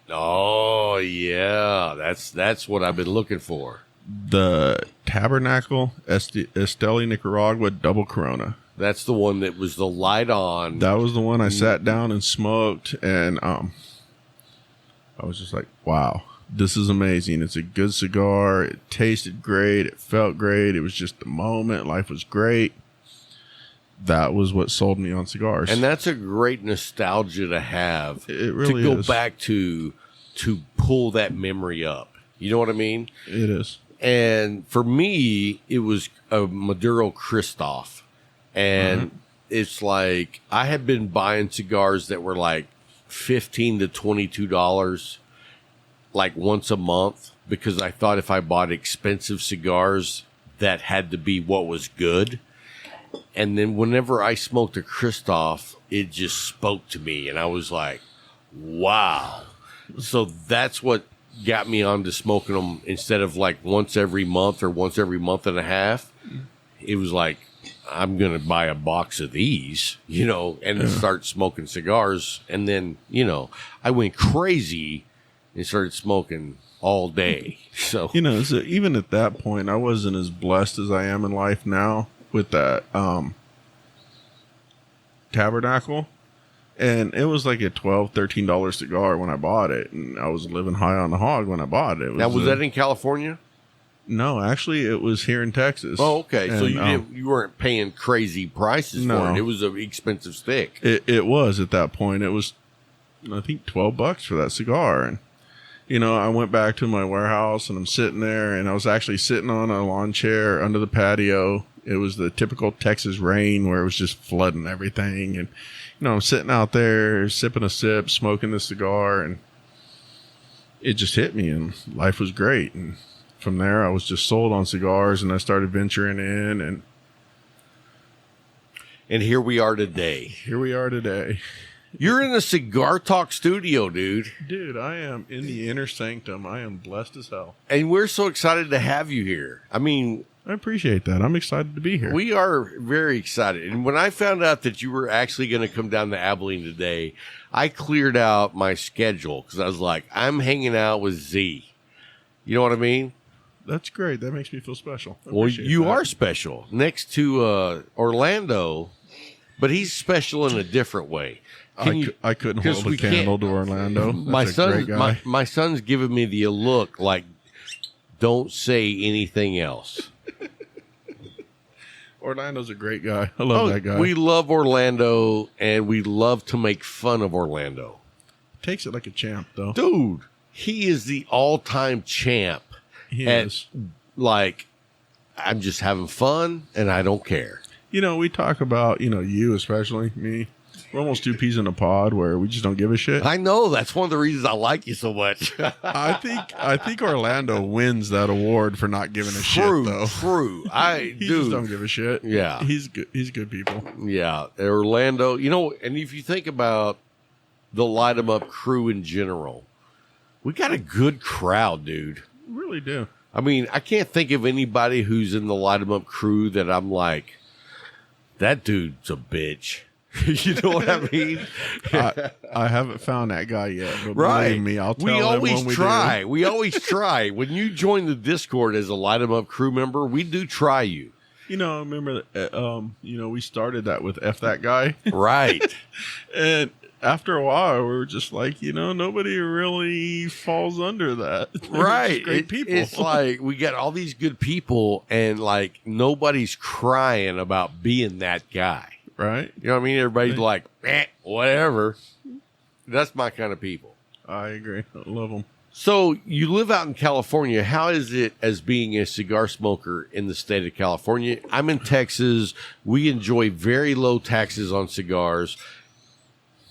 oh, yeah, that's what I've been looking for? The Tabernacle Esteli Nicaragua Double Corona. That's the one that was the light on. That was the one I sat down and smoked, and I was just like, wow, this is amazing. It's a good cigar. It tasted great. It felt great. It was just the moment. Life was great. That was what sold me on cigars. And that's a great nostalgia to have. It really to go is. back to pull that memory up. You know what I mean? It is. And for me, it was a Maduro Christoph. And it's like, I had been buying cigars that were like $15 to $22 like once a month, because I thought if I bought expensive cigars, that had to be what was good. And then whenever I smoked a Christoph, it just spoke to me, and I was like, wow. So that's what got me onto smoking them instead of like once every month or once every month and a half. It was like, I'm going to buy a box of these, and start smoking cigars. And then, I went crazy and started smoking all day. So, so even at that point, I wasn't as blessed as I am in life now with that Tabernacle. And it was like a $12, $13 cigar when I bought it. And I was living high on the hog when I bought it. Now, was that in California? No, actually, it was here in Texas. Oh, okay. And, so you weren't paying crazy prices for it. It was an expensive stick. It was at that point. It was, I think, $12 for that cigar. And, I went back to my warehouse, and I'm sitting there, and I was actually sitting on a lawn chair under the patio. It was the typical Texas rain where it was just flooding everything. And, I'm sitting out there sipping a sip, smoking the cigar, and it just hit me, and life was great. And from there, I was just sold on cigars, and I started venturing in, and here we are today. You're in the Cigar Talk studio, dude. Dude, I am in the inner sanctum. I am blessed as hell. And we're so excited to have you here. I mean, I appreciate that. I'm excited to be here. We are very excited. And when I found out that you were actually going to come down to Abilene today, I cleared out my schedule because I was like, I'm hanging out with Z. You know what I mean? That's great. That makes me feel special. Well, you are special next to Orlando, but he's special in a different way. I couldn't hold a candle to Orlando. That's a great guy. My son's giving me the look like, don't say anything else. Orlando's a great guy. I love that guy. We love Orlando, and we love to make fun of Orlando. Takes it like a champ, though. Dude, he is the all-time champ. He is. Like, I'm just having fun, and I don't care. We talk about, you especially, me. We're almost two peas in a pod where we just don't give a shit. I know. That's one of the reasons I like you so much. I think Orlando wins that award for not giving a shit, though. True. He just don't give a shit. Yeah. He's good. He's good people. Yeah. Orlando, and if you think about the Light 'em Up crew in general, we got a good crowd, dude. We really do. I mean, I can't think of anybody who's in the Light 'em Up crew that I'm like, that dude's a bitch. You know what I mean? I haven't found that guy yet, but right. believe me, I'll tell we him always when we try. do. We always try. When you join the Discord as a Light 'em Up crew member, we do try you. I remember that, we started that with F that guy. Right. And after a while, we were just like, nobody really falls under that. They're Right. just great people. It's like we got all these good people, and like nobody's crying about being that guy. right? You know what I mean? Everybody's like, whatever. That's my kind of people. I agree. I love them. So you live out in California. How is it as being a cigar smoker in the state of California? I'm in Texas. We enjoy very low taxes on cigars,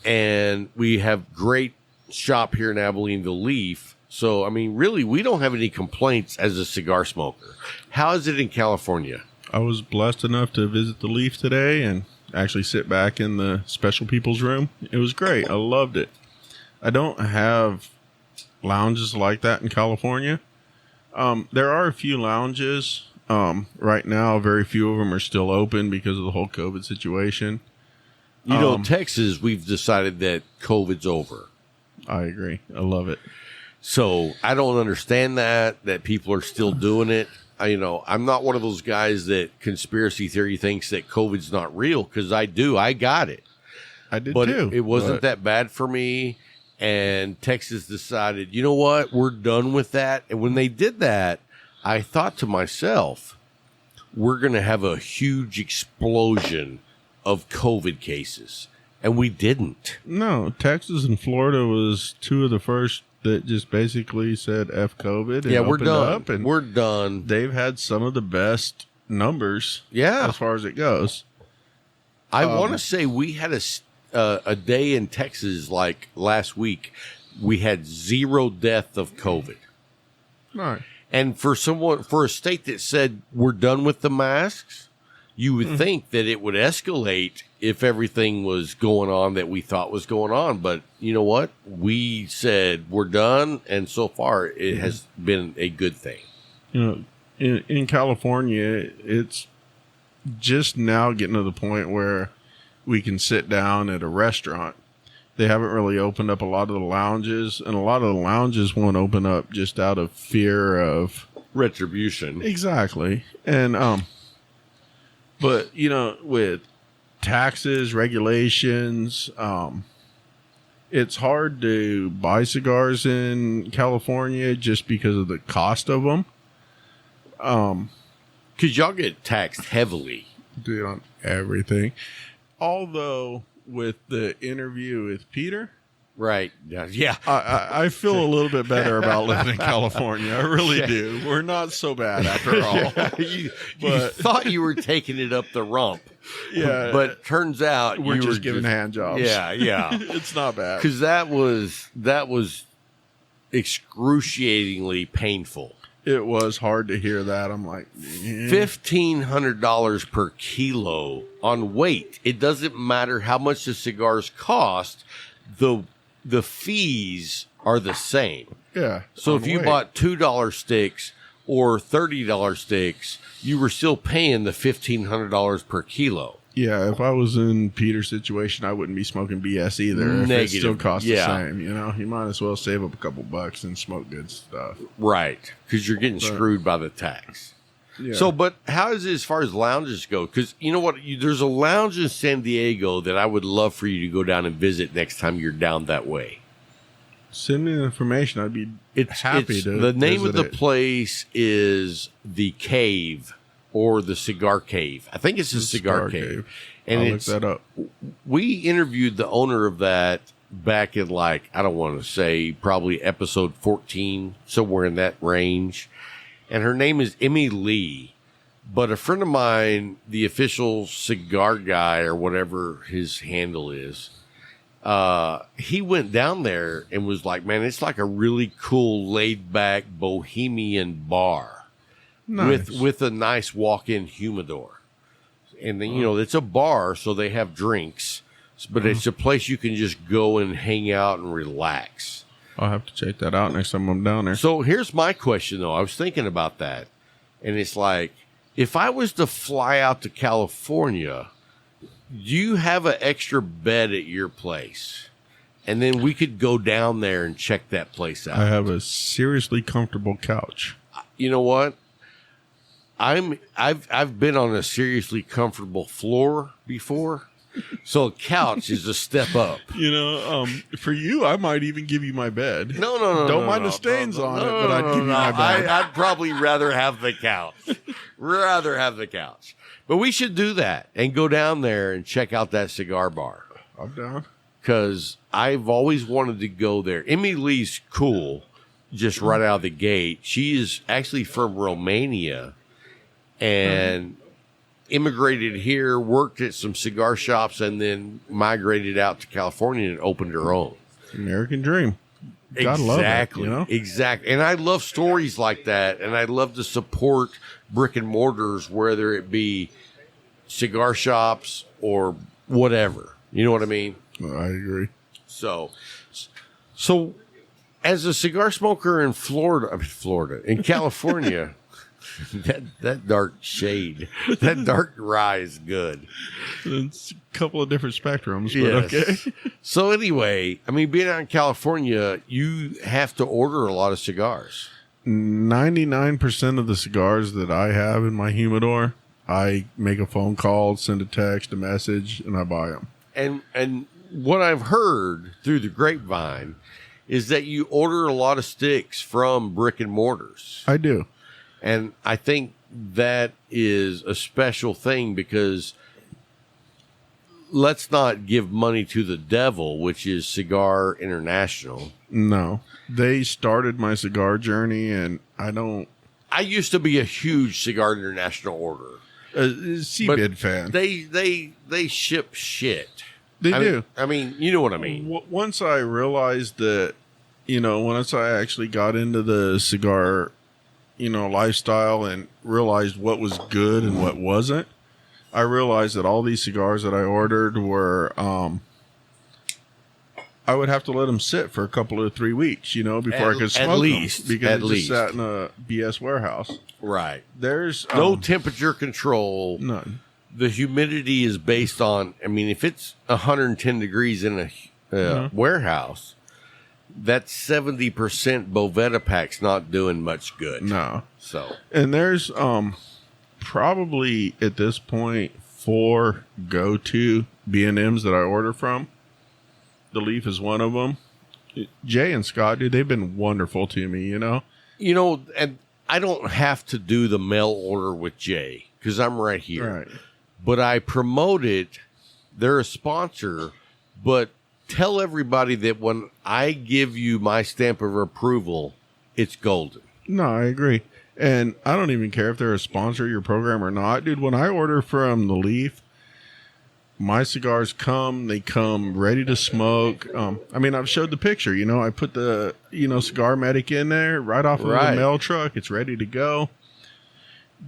and we have great shop here in Abilene, The Leaf. So, I mean, really, we don't have any complaints as a cigar smoker. How is it in California? I was blessed enough to visit the Leaf today and actually sit back in the special people's room. It was great. I loved it. I don't have lounges like that in California. There are a few lounges. Right now, very few of them are still open because of the whole COVID situation. You know, Texas, we've decided that COVID's over. I agree. I love it. So I don't understand that people are still doing it. I'm not one of those guys that conspiracy theory thinks that COVID's not real, because I do. I got it. I did But too. it wasn't that bad for me. And Texas decided, you know what? We're done with that. And when they did that, I thought to myself, we're going to have a huge explosion of COVID cases. And we didn't. No, Texas and Florida was two of the first that just basically said F COVID. And Yeah, we're opened done. Up, and We're done. they've had some of the best numbers. Yeah. As far as it goes. I want to say we had a day in Texas like last week. We had 0 death of COVID. Right. And for a state that said we're done with the masks, you would think that it would escalate if everything was going on that we thought was going on. But you know what? We said we're done, and so far it has been a good thing. In California, it's just now getting to the point where we can sit down at a restaurant. They haven't really opened up a lot of the lounges, and a lot of the lounges won't open up just out of fear of Retribution. exactly. And but with taxes, regulations, it's hard to buy cigars in California just because of the cost of them. Because y'all get taxed heavily. Do on everything. Although with the interview with Peter, Right. Yeah. I feel a little bit better about living in California. I really do. We're not so bad after all. you thought you were taking it up the rump. Yeah, But turns out we're you just were giving hand jobs. Yeah, yeah. It's not bad. Because that was excruciatingly painful. It was hard to hear that. I'm like, $1,500 per kilo on weight. It doesn't matter how much the cigars cost. The fees are the same. yeah. So on if you weight. bought $2 sticks or $30 sticks, you were still paying the $1,500 per kilo. Yeah, if I was in Peter's situation, I wouldn't be smoking BS either. If it Negative. still costs Yeah. the same, you might as well save up a couple bucks and smoke good stuff. Right. Because you're getting screwed by the tax. Yeah. So, but how is it as far as lounges go? Because you know what? There's a lounge in San Diego that I would love for you to go down and visit next time you're down that way. Send me the information. I'd be happy to. The name of visit the it. place is The Cave or the Cigar Cave. I think it's the Cigar Cave. And I'll look that up. We interviewed the owner of that back in I don't want to say probably episode 14, somewhere in that range. And her name is Emmy Lee. But a friend of mine, the official cigar guy or whatever his handle is, he went down there and was like, man, it's like a really cool, laid-back bohemian bar Nice. with a nice walk-in humidor. And then, it's a bar, so they have drinks. But it's a place you can just go and hang out and relax. I'll have to check that out next time I'm down there. So here's my question, though. I was thinking about that. And it's like, if I was to fly out to California, do you have an extra bed at your place? And then we could go down there and check that place out. I have a seriously comfortable couch. You know what? I've been on a seriously comfortable floor before. So a couch is a step up. You know, for you, I might even give you my bed. No. Don't mind the stains on it, but I'd give you my bed. I'd probably rather have the couch. But we should do that and go down there and check out that cigar bar. I'm down. Because I've always wanted to go there. Emmy Lee's cool, just right out of the gate. She is actually from Romania and immigrated here, worked at some cigar shops, and then migrated out to California and opened her own. American dream. Gotta Exactly. love it, you know? Exactly. And I love stories like that, and I love to support brick and mortars, whether it be cigar shops or whatever. You know what I mean? I agree. So as a cigar smoker in in California, that dark shade, that dark rye is good. It's a couple of different spectrums, but Yes. okay. So anyway, I mean, being out in California, you have to order a lot of cigars. 99% of the cigars that I have in my humidor, I make a phone call, send a text, a message, and I buy them. And what I've heard through the grapevine is that you order a lot of sticks from brick and mortars. I do. And I think that is a special thing because let's not give money to the devil, which is Cigar International. No. They started my cigar journey, and I used to be a huge Cigar International order. CBID fan. They ship shit. They do. I mean, you know what I mean. Once I realized that, once I actually got into the cigar, lifestyle and realized what was good and what wasn't, I realized that all these cigars that I ordered were, I would have to let them sit for a couple of 3 weeks, before I could smoke them. Because they just sat in a BS warehouse. Right. There's no temperature control. None. The humidity is based on, if it's 110 degrees in a warehouse, that 70% Bovetta pack's not doing much good. No. So. And there's probably at this point 4 go-to B&Ms that I order from. The Leaf is one of them. Jay and Scott, dude, they've been wonderful to me, and I don't have to do the mail order with Jay because I'm right here. Right. But I promote it. They're a sponsor, but tell everybody that when I give you my stamp of approval, it's golden. No, I agree. And I don't even care if they're a sponsor of your program or not. Dude, when I order from The Leaf, my cigars they come ready to smoke. I've showed the picture, I put the, Cigar Medic in there right off of the mail truck. It's ready to go.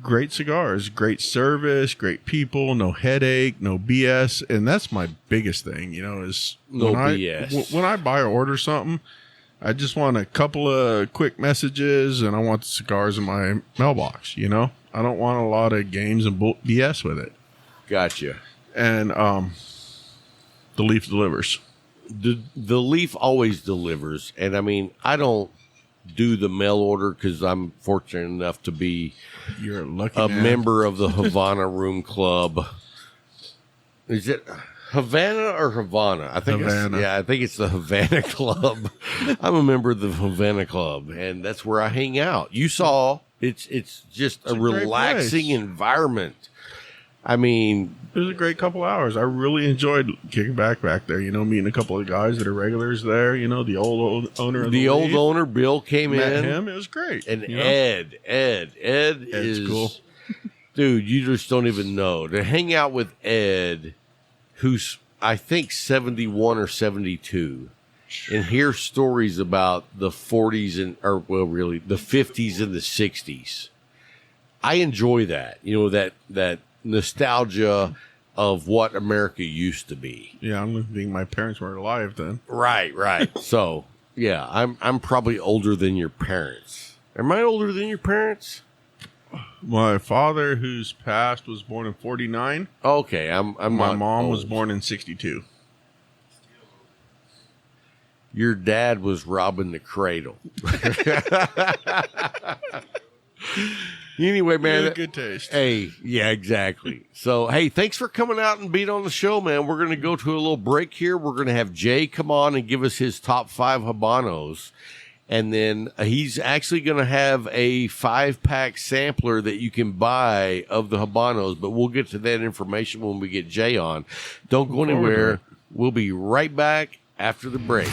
Great cigars, great service, great people, no headache, no BS. And that's my biggest thing, is no BS. When I buy or order something, I just want a couple of quick messages and I want the cigars in my mailbox, I don't want a lot of games and BS with it. Gotcha. And The Leaf delivers. The Leaf always delivers. And I don't do the mail order because I'm fortunate enough to be You're a lucky a man. member of the Havana Room Club. Is it Havana or Havana? I think Havana. I think it's the Havana Club. I'm a member of the Havana Club, and that's where I hang out. You saw it's just a relaxing environment. It was a great couple hours. I really enjoyed kicking back there. Meeting a couple of guys that are regulars there. The old owner of the old Leaf. owner, Bill, came Met in. him. It was great. And Ed's Ed is cool. Dude, you just don't even know. To hang out with Ed, who's I think 71 or 72, and hear stories about the 40s really the 50s and the 60s. I enjoy that. That nostalgia of what America used to be. Yeah, I'm thinking my parents weren't alive then. Right. So, yeah, I'm probably older than your parents. Am I older than your parents? My father, who's passed, was born in 49. Okay, I'm My not mom was old. born in 62. Your dad was robbing the cradle. Anyway, man. You have good taste. Hey, yeah, exactly. So, hey, thanks for coming out and being on the show, man. We're going to go to a little break here. We're going to have Jay come on and give us his top 5 Habanos. And then he's actually going to have a 5-pack sampler that you can buy of the Habanos. But we'll get to that information when we get Jay on. Don't go anywhere. We'll be right back after the break.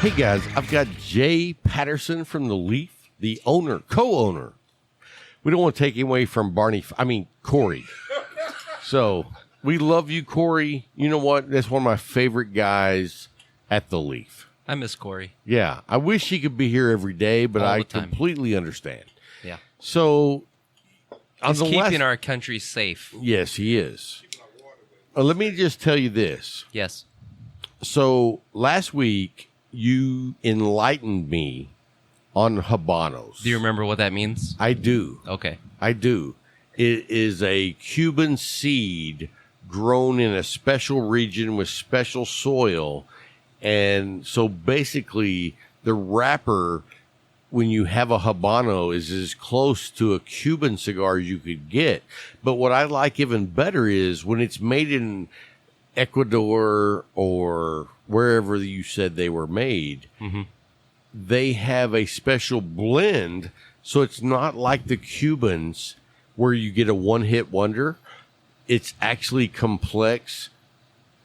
Hey guys, I've got Jay Patterson from the Leaf, the owner, co-owner. We don't want to take him away from Corey. So we love you, Corey. You know what? That's one of my favorite guys at the Leaf. I miss Corey. Yeah, I wish he could be here every day, but I completely understand. Yeah. So he's keeping our country safe. Yes, he is. Let me just tell you this. Yes. So last week, you enlightened me on Habanos. Do you remember what that means? I do. Okay. I do. It is a Cuban seed grown in a special region with special soil. And so basically, the wrapper, when you have a Habano, is as close to a Cuban cigar as you could get. But what I like even better is when it's made in Ecuador or wherever you said they were made, they have a special blend. So it's not like the Cubans where you get a one-hit wonder. It's actually complex,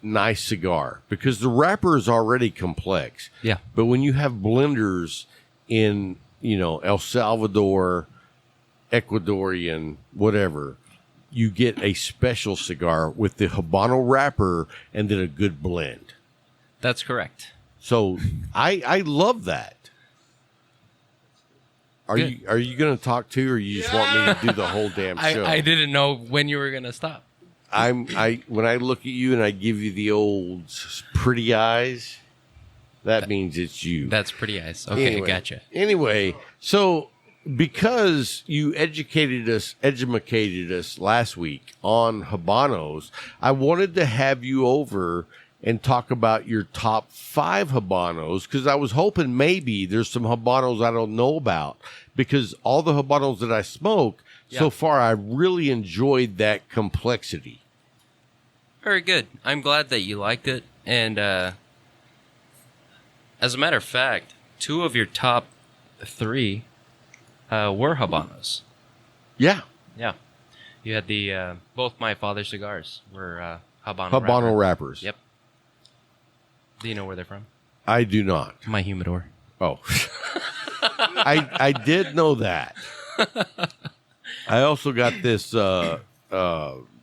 nice cigar because the wrapper is already complex. Yeah. But when you have blenders in, El Salvador, Ecuadorian, whatever, you get a special cigar with the Habano wrapper and then a good blend. That's correct. So I love that. Are you going to talk too, or you just want me to do the whole damn show? I didn't know when you were going to stop. When I look at you and I give you the old pretty eyes, that means it's you. That's pretty eyes. Okay, gotcha. Anyway, so because you educated us last week on Habanos, I wanted to have you over and talk about your top 5 Habanos, because I was hoping maybe there's some Habanos I don't know about, because all the Habanos that I smoke so far, I really enjoyed that complexity. Very good. I'm glad that you liked it. And as a matter of fact, 2 of your top 3 were Habanos. Yeah. Yeah. You had the both my father's cigars were Habano wrappers. Yep. Do you know where they're from? I do not. My humidor. Oh. I did know that. I also got this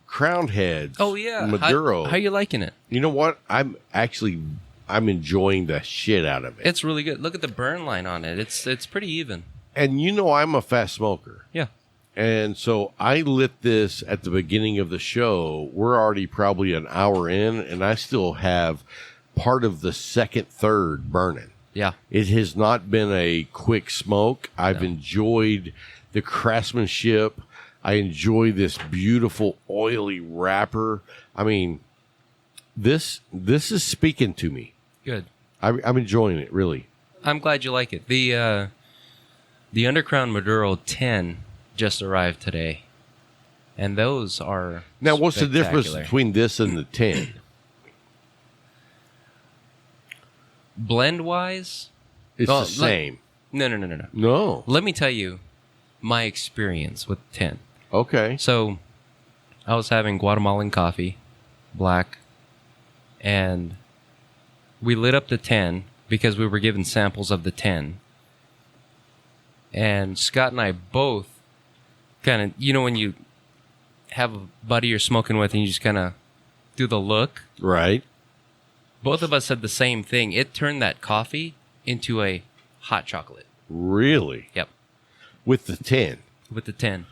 Crown Heads. Oh yeah, Maduro. How you liking it? You know what? I'm enjoying the shit out of it. It's really good. Look at the burn line on it. It's pretty even. And I'm a fast smoker. Yeah. And so I lit this at the beginning of the show. We're already probably an hour in, and I still have part of the second third burning. Yeah. It has not been a quick smoke. I've enjoyed the craftsmanship. I enjoy this beautiful oily wrapper. I mean, this is speaking to me. Good. I'm enjoying it, really. I'm glad you like it. The Undercrown Maduro 10 just arrived today, and those are now. What's the difference between this and the 10? Blend wise, it's the same. No. Let me tell you my experience with 10. Okay. So I was having Guatemalan coffee, black, and we lit up the 10 because we were given samples of the 10. And Scott and I both kind of, when you have a buddy you're smoking with and you just kind of do the look. Right. Both of us said the same thing. It turned that coffee into a hot chocolate. Really? Yep. With the 10. With the 10.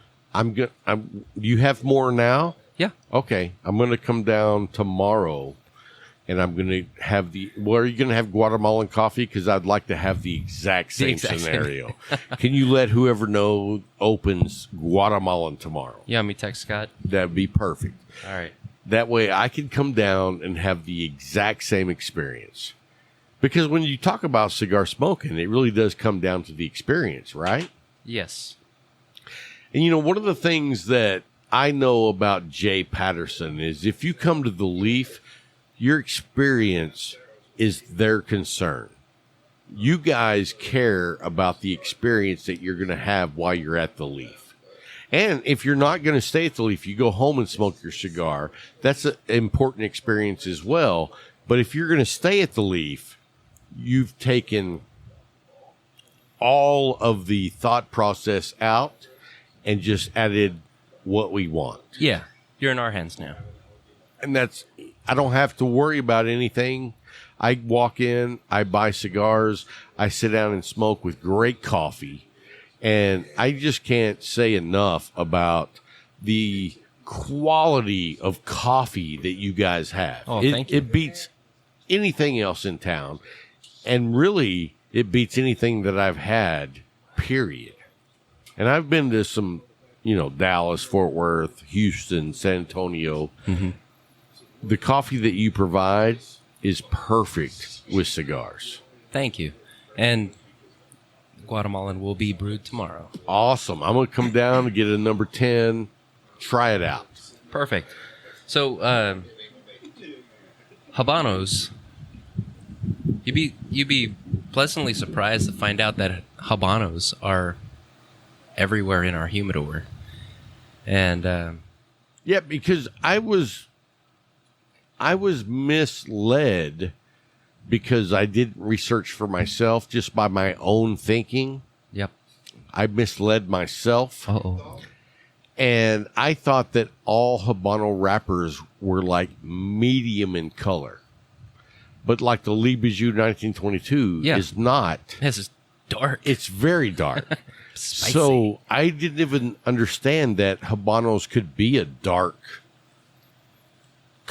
You have more now? Yeah. Okay. I'm going to come down tomorrow, and I'm going to have are you going to have Guatemalan coffee? Because I'd like to have the exact same scenario. Can you let whoever opens Guatemalan tomorrow? Yeah, me text Scott. That'd be perfect. All right. That way I can come down and have the exact same experience. Because when you talk about cigar smoking, it really does come down to the experience, right? Yes. And, you know, one of the things that I know about Jay Patterson is if you come to the Leaf, your experience is their concern. You guys care about the experience that you're going to have while you're at the Leaf. And if you're not going to stay at the Leaf, you go home and smoke your cigar. That's an important experience as well. But if you're going to stay at the Leaf, you've taken all of the thought process out and just added what we want. Yeah. You're in our hands now. And that's, I don't have to worry about anything. I walk in, I buy cigars, I sit down and smoke with great coffee. And I just can't say enough about the quality of coffee that you guys have. Oh, thank you. It beats anything else in town. And really, it beats anything that I've had, period. And I've been to some, you know, Dallas, Fort Worth, Houston, San Antonio. Mm-hmm. The coffee that you provide is perfect with cigars. Thank you. And Guatemalan will be brewed tomorrow. Awesome. I'm going to come down and get a number 10. Try it out. Perfect. So, Habanos, you'd be pleasantly surprised to find out that Habanos are everywhere in our humidor. And Yeah, because I was misled because I didn't research for myself just by my own thinking. yep. I misled myself. Uh-oh. And I thought that all Habano wrappers were like medium in color. But like the Lee Bijou 1922 Yeah. is not. This is dark. It's very dark. Spicy. So I didn't even understand that Habanos could be a dark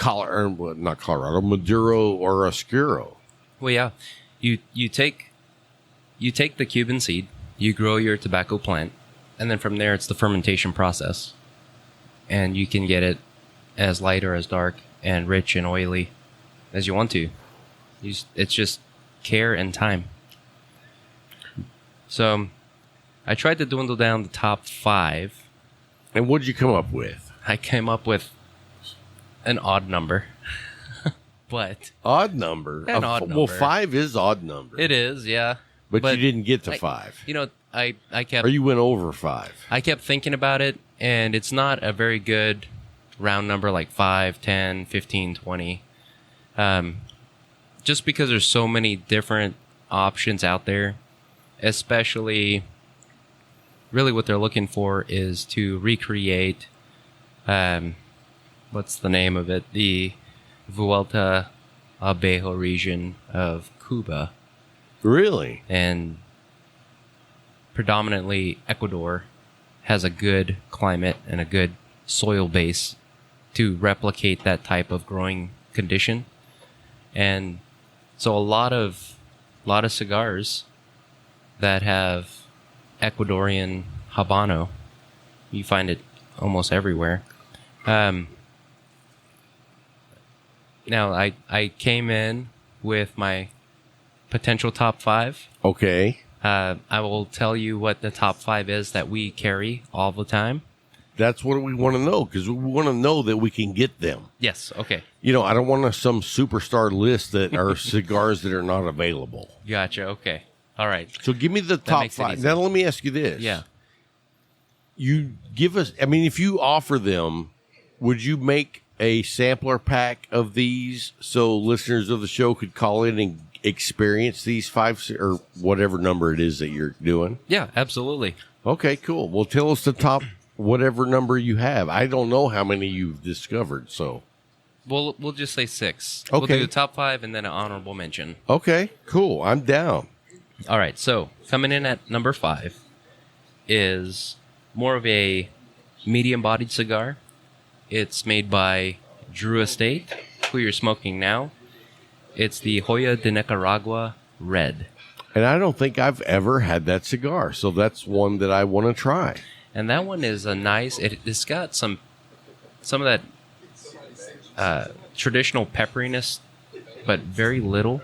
not Colorado, Maduro or Oscuro. Well, yeah. You take the Cuban seed, you grow your tobacco plant, and then from there it's the fermentation process. And you can get it as light or as dark and rich and oily as you want to. It's just care and time. So I tried to dwindle down the top 5. And what did you come up with? I came up with an odd number. But Odd number. An odd Well, number. 5 is odd number. it is, yeah. But you didn't get to 5. You know, I kept Or you went over 5. I kept thinking about it, and it's not a very good round number like 5, 10, 15, 20. Just because there's so many different options out there, especially really what they're looking for is to recreate, what's the name of it? The Vuelta Abajo region of Cuba. Really? And predominantly Ecuador has a good climate and a good soil base to replicate that type of growing condition. And so a lot of cigars that have Ecuadorian Habano, you find it almost everywhere. Now, I came in with my potential top 5. Okay. I will tell you what the top 5 is that we carry all the time. That's what we want to know, because we want to know that we can get them. Yes, okay. You know, I don't want some superstar list that are cigars that are not available. Gotcha, okay. All right. So give me the top makes it 5. easy. Now, let me ask you this. Yeah. You give us, I mean, if you offer them, would you make a sampler pack of these so listeners of the show could call in and experience these 5 or whatever number it is that you're doing? Yeah, absolutely. Okay, cool. Well, tell us the top whatever number you have. I don't know how many you've discovered, so. We'll just say 6. We'll Okay. do the top 5 and then an honorable mention. Okay, cool. I'm down. All right, so coming in at number 5 is more of a medium-bodied cigar. It's made by Drew Estate, who you're smoking now. It's the Joya de Nicaragua Red. And I don't think I've ever had that cigar, so that's one that I want to try. And that one is a nice... It's got some of that traditional pepperiness, but very little.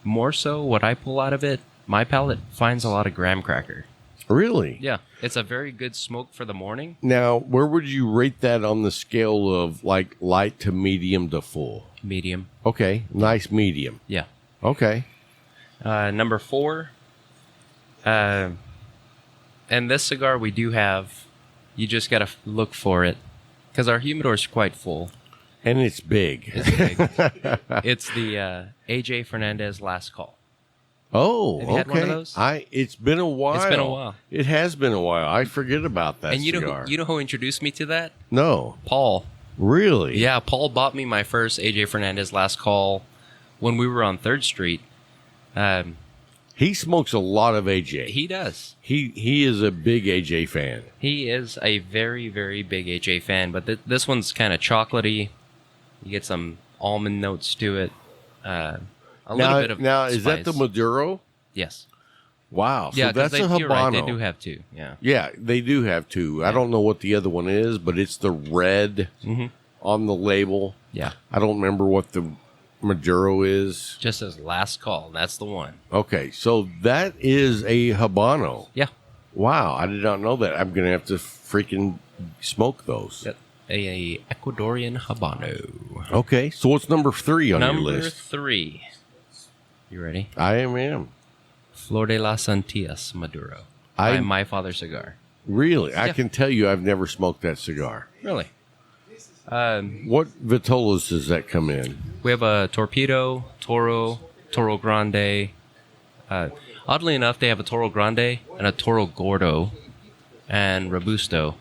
More so, what I pull out of it, my palate finds a lot of graham cracker. Really? Yeah, it's a very good smoke for the morning. Now, where would you rate that on the scale of like light to medium to full? Medium. Okay, nice medium. Yeah. Okay. Number 4. And this cigar we do have. You just got to look for it because our humidor is quite full. And it's big. It's big. It's the AJ Fernandez Last Call. Oh, Have you had one of those? It's been a while. It's been a while. It has been a while. I forget about that And you cigar. know who introduced me to that? No. Paul. Really? Yeah, Paul bought me my first AJ Fernandez Last Call when we were on 3rd Street. He smokes a lot of AJ. He does. He is a big AJ fan. He is a very, very big AJ fan, but this one's kind of chocolatey. You get some almond notes to it. A little bit of now spice. is that the Maduro? Yes. Wow. So Yeah, that's a Habano. you're right, they do have 2. Yeah. Yeah, they do have 2. I don't know what the other one is, but it's the red on the label. Yeah. I don't remember what the Maduro is. Just as Last Call. That's the one. Okay, so that is a Habano. Yeah. Wow, I did not know that. I'm going to have to freaking smoke those. Yep. A Ecuadorian Habano. Okay, so what's number 3 on your Number list? 3. You ready? I am. Flor de las Antillas Maduro. I- By My Father Cigar. Really? I Yeah. can tell you I've never smoked that cigar. Really? What vitolas does that come in? We have a Torpedo, Toro, Toro Grande. Oddly enough, they have a Toro Grande and a Toro Gordo and Robusto.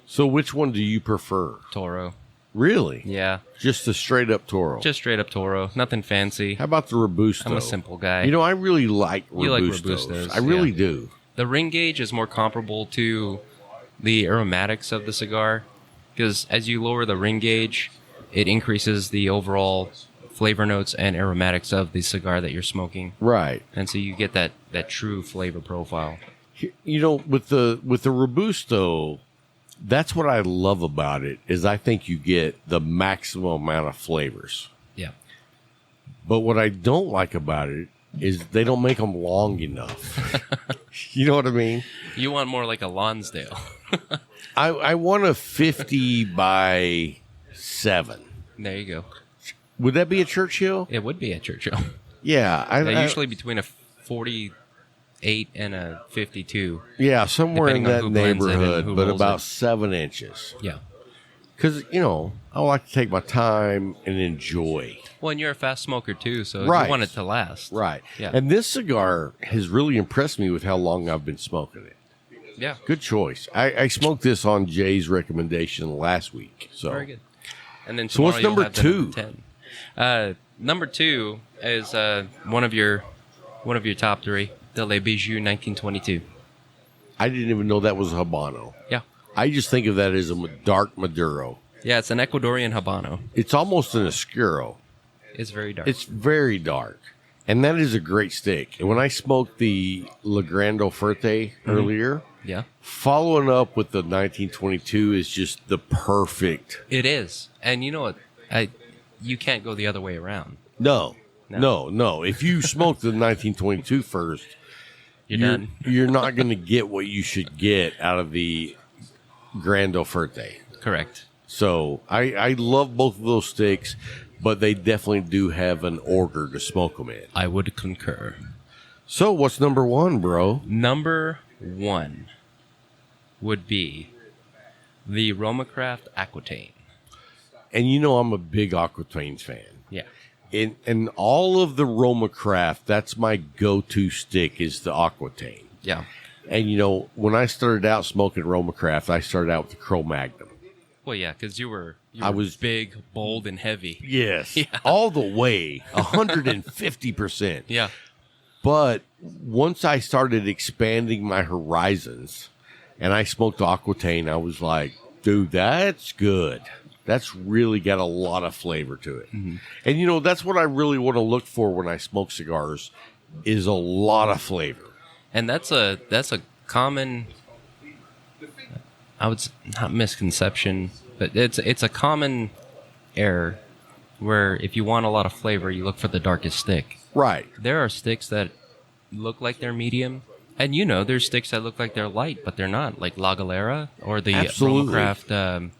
So which one do you prefer? Toro. Really? Yeah. Just the straight up Toro? Just straight up Toro. Nothing fancy. How about the Robusto? I'm a simple guy. You know, I really like Robustos. You like Robustos, I really yeah. do. The ring gauge is more comparable to the aromatics of the cigar because as you lower the ring gauge, it increases the overall flavor notes and aromatics of the cigar that you're smoking. Right. And so you get that true flavor profile. You know, with the Robusto, that's what I love about it is I think you get the maximum amount of flavors. Yeah. But what I don't like about it is they don't make them long enough. You know what I mean? You want more like a Lonsdale. I want a 50 by 7. There you go. Would that be a Churchill? It would be at Churchill. Yeah. They're usually between a 48 and a 52. Yeah, somewhere in depending on that who blends it and neighborhood, who but rolls about it. 7 inches. Yeah. Because, you know, I like to take my time and enjoy. Well, and you're a fast smoker too, so Right. you want it to last. Right. Yeah. And this cigar has really impressed me with how long I've been smoking it. Yeah. Good choice. I smoked this on Jay's recommendation last week. So Very good. And then So what's tomorrow you'll number have the 2? number 10. Number 2 is one of your top 3, the Le Bijou 1922. I didn't even know that was a Habano. Yeah. I just think of that as a dark Maduro. Yeah, it's an Ecuadorian Habano. It's almost an Oscuro. It's very dark. It's very dark. And that is a great stick. And when I smoked the La Grande Fuerte earlier, yeah. following up with the 1922 is just the perfect. It is. And you know what? You can't go the other way around. No. If you smoke the 1922 first, You're done. You're not going to get what you should get out of the Grande Fuerte. Correct. So I love both of those sticks, but they definitely do have an order to smoke them in. I would concur. So what's number 1, bro? Number 1 would be the Romacraft Aquitaine. And you know I'm a big Aquitaine fan. Yeah. In all of the Romacraft, that's my go-to stick is the Aquitaine. Yeah. And you know, when I started out smoking Romacraft, I started out with the Cro-Magnon. Well, yeah, because you were I was- big, bold, and heavy. Yes, all the way, 150%. Yeah. But once I started expanding my horizons and I smoked Aquitaine, I was like, dude, that's good. That's really got a lot of flavor to it. Mm-hmm. And, you know, that's what I really want to look for when I smoke cigars is a lot of flavor. And that's a common, I would not misconception, But it's a common error where if you want a lot of flavor, you look for the darkest stick. Right. There are sticks that look like they're medium, and there's sticks that look like they're light, but they're not, like La Galera or the Absolutely. Romacraft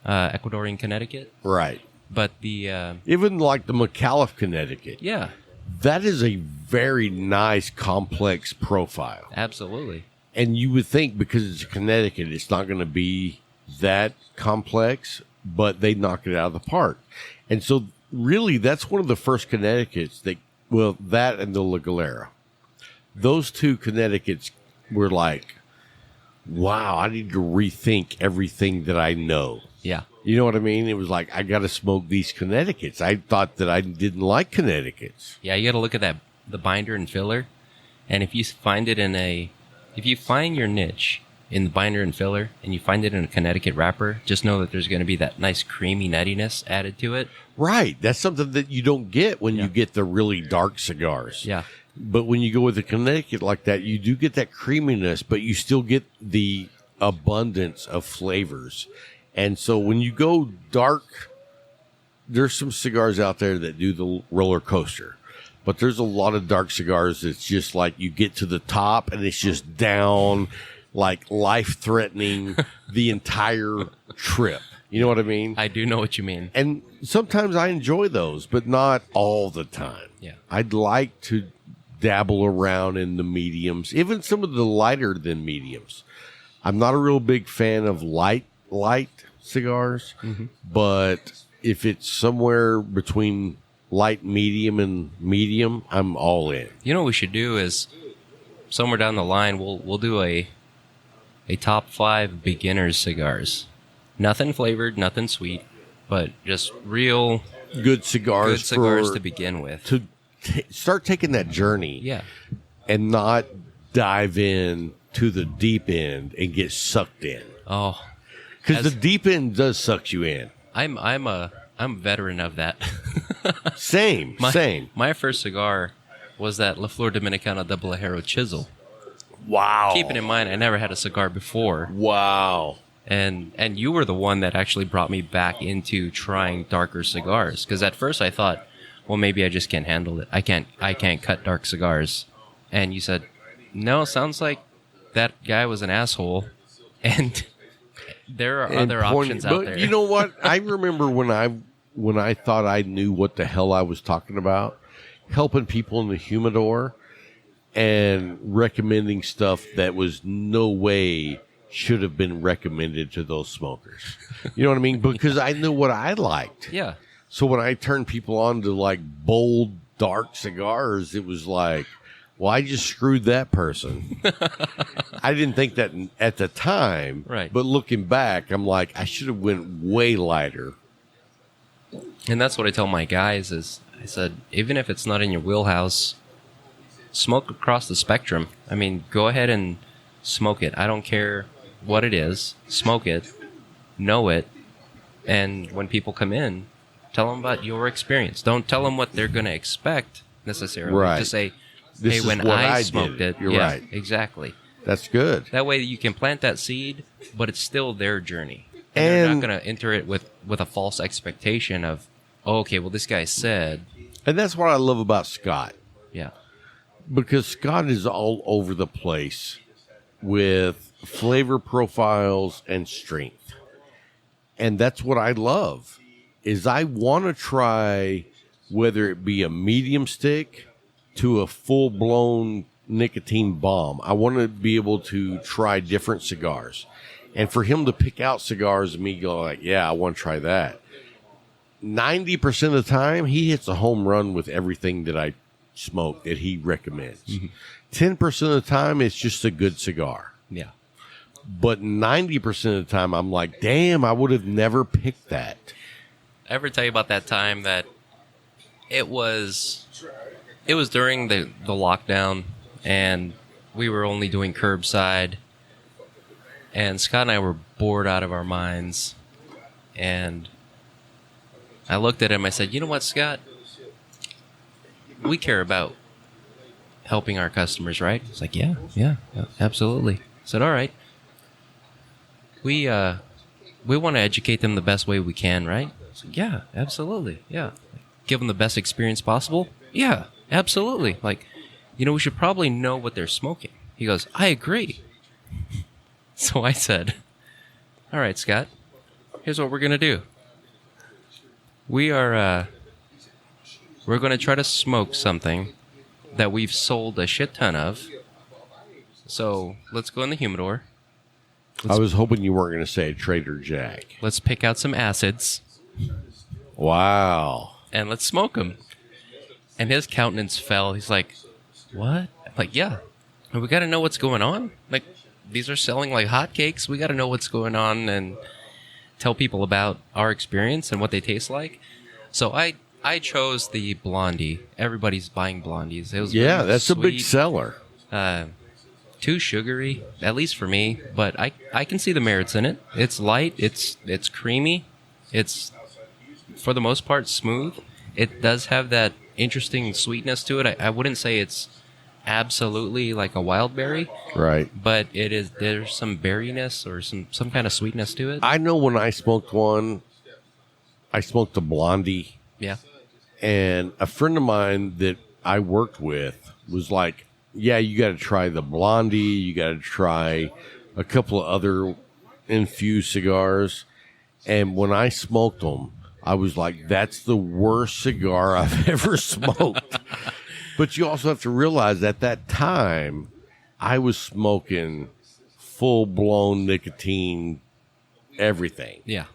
Ecuadorian Connecticut. Right. But the Even like the McAuliffe, Connecticut. yeah, That is a very nice, complex profile. absolutely. And you would think because it's a Connecticut, it's not going to be that complex, but they knocked it out of the park. And so, really, that's one of the first Connecticut's that and the La Galera. Those two Connecticut's were like, wow, I need to rethink everything that I know. Yeah. You know what I mean? It was like, I got to smoke these Connecticut's. I thought that I didn't like Connecticut's. Yeah, you got to look at the binder and filler, and if you find your niche in the binder and filler, and you find it in a Connecticut wrapper, just know that there's going to be that nice creamy nuttiness added to it. Right. That's something that you don't get when you get the really dark cigars. Yeah. But when you go with a Connecticut like that, you do get that creaminess, but you still get the abundance of flavors. And so when you go dark, there's some cigars out there that do the roller coaster. But there's a lot of dark cigars that's just like you get to the top and it's just down, like life-threatening the entire trip. You know what I mean? I do know what you mean. And sometimes I enjoy those, but not all the time. Yeah. I'd like to dabble around in the mediums, even some of the lighter than mediums. I'm not a real big fan of light cigars, but if it's somewhere between light, medium, and medium, I'm all in. You know what we should do is somewhere down the line we'll do a top 5 beginners cigars. Nothing flavored, nothing sweet, but just real Good cigars, to begin with. to start taking that journey. Yeah. And not dive in to the deep end and get sucked in. Oh, Because the deep end does suck you in. I'm a veteran of that. Same. My first cigar was that La Flor Dominicana Double Ajero Chisel. Wow. Keeping in mind, I never had a cigar before. Wow. And you were the one that actually brought me back into trying darker cigars. Because at first I thought, well, maybe I just can't handle it. I can't cut dark cigars. And you said, no, sounds like that guy was an asshole. And there are other options out there. You know what? I remember when I thought I knew what the hell I was talking about, helping people in the humidor and recommending stuff that was no way should have been recommended to those smokers. You know what I mean? Because I knew what I liked. Yeah. So when I turned people on to like bold, dark cigars, it was like, well, I just screwed that person. I didn't think that at the time. Right. But looking back, I'm like, I should have went way lighter. And that's what I tell my guys is, I said, even if it's not in your wheelhouse, smoke across the spectrum. I mean, go ahead and smoke it. I don't care what it is. Smoke it. Know it. And when people come in, tell them about your experience. Don't tell them what they're going to expect necessarily. Right. Just say, This hey, is when what I did smoked it. You're yeah, right. Exactly. That's good. That way you can plant that seed, but it's still their journey. And they're And- not going to enter it with a false expectation of, oh, okay, well, this guy said. And that's what I love about Scott. Yeah. Because Scott is all over the place with flavor profiles and strength. And that's what I love is I want to try whether it be a medium stick to a full-blown nicotine bomb. I want to be able to try different cigars. And for him to pick out cigars and me go like, yeah, I want to try that. 90% of the time, he hits a home run with everything that I smoke that he recommends. 10% of the time, it's just a good cigar. Yeah. But 90% of the time, I'm like, damn, I would have never picked that. Ever tell you about that time that it was during the lockdown and we were only doing curbside and Scott and I were bored out of our minds and I looked at him, I said, you know what, Scott? We care about helping our customers, right? He's like, yeah, absolutely. I said, all right. We we want to educate them the best way we can, right? So, yeah, absolutely. Yeah. Give them the best experience possible. Yeah, absolutely. Like, we should probably know what they're smoking. He goes, I agree. So I said, all right, Scott, here's what we're going to do. We're going to try to smoke something that we've sold a shit ton of. So let's go in the humidor. I was hoping you weren't going to say Trader Jack. Let's pick out some acids. Wow. And let's smoke them. And his countenance fell. He's like, what? I'm like, yeah. And we got to know what's going on. Like, these are selling like hotcakes. We got to know what's going on and tell people about our experience and what they taste like. So I chose the Blondie. Everybody's buying Blondies. It was really that's sweet. a big seller. Too sugary, at least for me. But I can see the merits in it. It's light. It's creamy. It's, for the most part, smooth. It does have that interesting sweetness to it. I wouldn't say it's absolutely like a wild berry. Right. But there's some berryness or some kind of sweetness to it. I know when I smoked one, I smoked a Blondie. Yeah. And a friend of mine that I worked with was like, yeah, you got to try the Blondie. You got to try a couple of other infused cigars. And when I smoked them, I was like, that's the worst cigar I've ever smoked. But you also have to realize at that time, I was smoking full-blown nicotine everything. Yeah.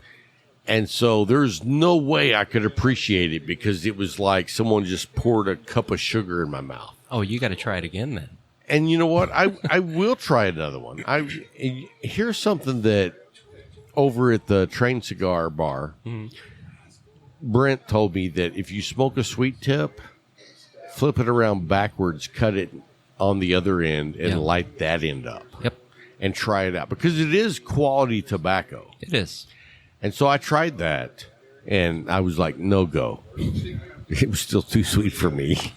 And so there's no way I could appreciate it because it was like someone just poured a cup of sugar in my mouth. Oh, you got to try it again then. And you know what? I will try another one. Here's something that over at the Train Cigar Bar, Brent told me that if you smoke a sweet tip, flip it around backwards, cut it on the other end, and light that end up. Yep. And try it out. Because it is quality tobacco. It is. And so I tried that, and I was like, no go. It was still too sweet for me.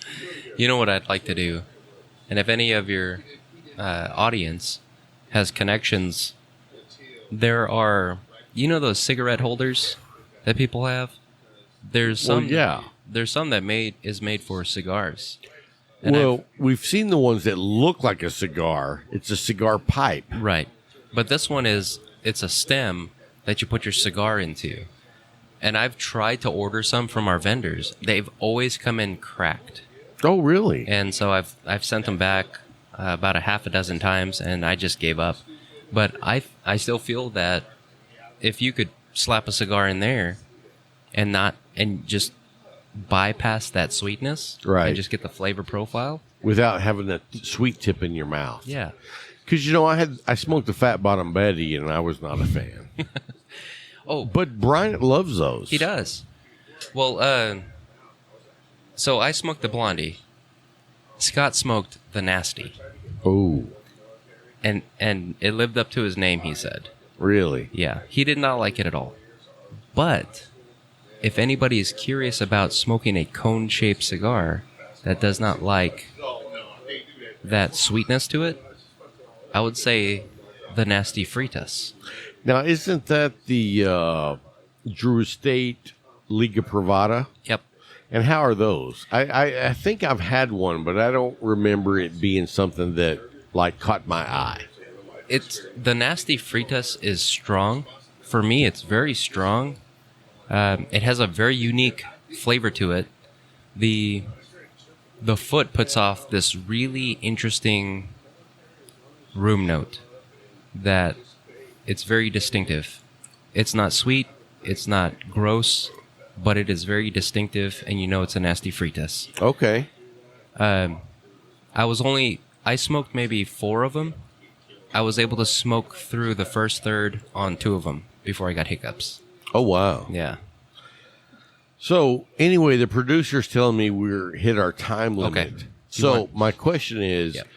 You know what I'd like to do? And if any of your audience has connections, there are, those cigarette holders that people have? There's some. Well, yeah. There's some that is made for cigars. And Well, we've seen the ones that look like a cigar. It's a cigar pipe. right. But this one it's a stem that you put your cigar into. And I've tried to order some from our vendors. They've always come in cracked. Oh, really? And so I've sent them back about a half a dozen times, and I just gave up. But I still feel that if you could slap a cigar in there and just bypass that sweetness, right, and just get the flavor profile without having a sweet tip in your mouth. Yeah. Because I smoked a Fat Bottom Betty, and I was not a fan. Oh, but Bryant loves those. He does. Well, so I smoked the Blondie. Scott smoked the Nasty. Oh, and it lived up to his name, he said. Really? Yeah, he did not like it at all. But if anybody is curious about smoking a cone-shaped cigar that does not like that sweetness to it, I would say the Nasty Fritas. Now, isn't that the Drew Estate Liga Privada? Yep. And how are those? I think I've had one, but I don't remember it being something that caught my eye. The Nasty Fritas is strong. For me, it's very strong. It has a very unique flavor to it. The foot puts off this really interesting room note that it's very distinctive. It's not sweet, it's not gross, but it is very distinctive, and it's a Nasty Fritas. Okay. I smoked maybe 4 of them. I was able to smoke through the first third on 2 of them before I got hiccups. Oh, wow. Yeah. So, anyway, the producer's telling me we're hit our time limit. Okay. So, my question is, Yep.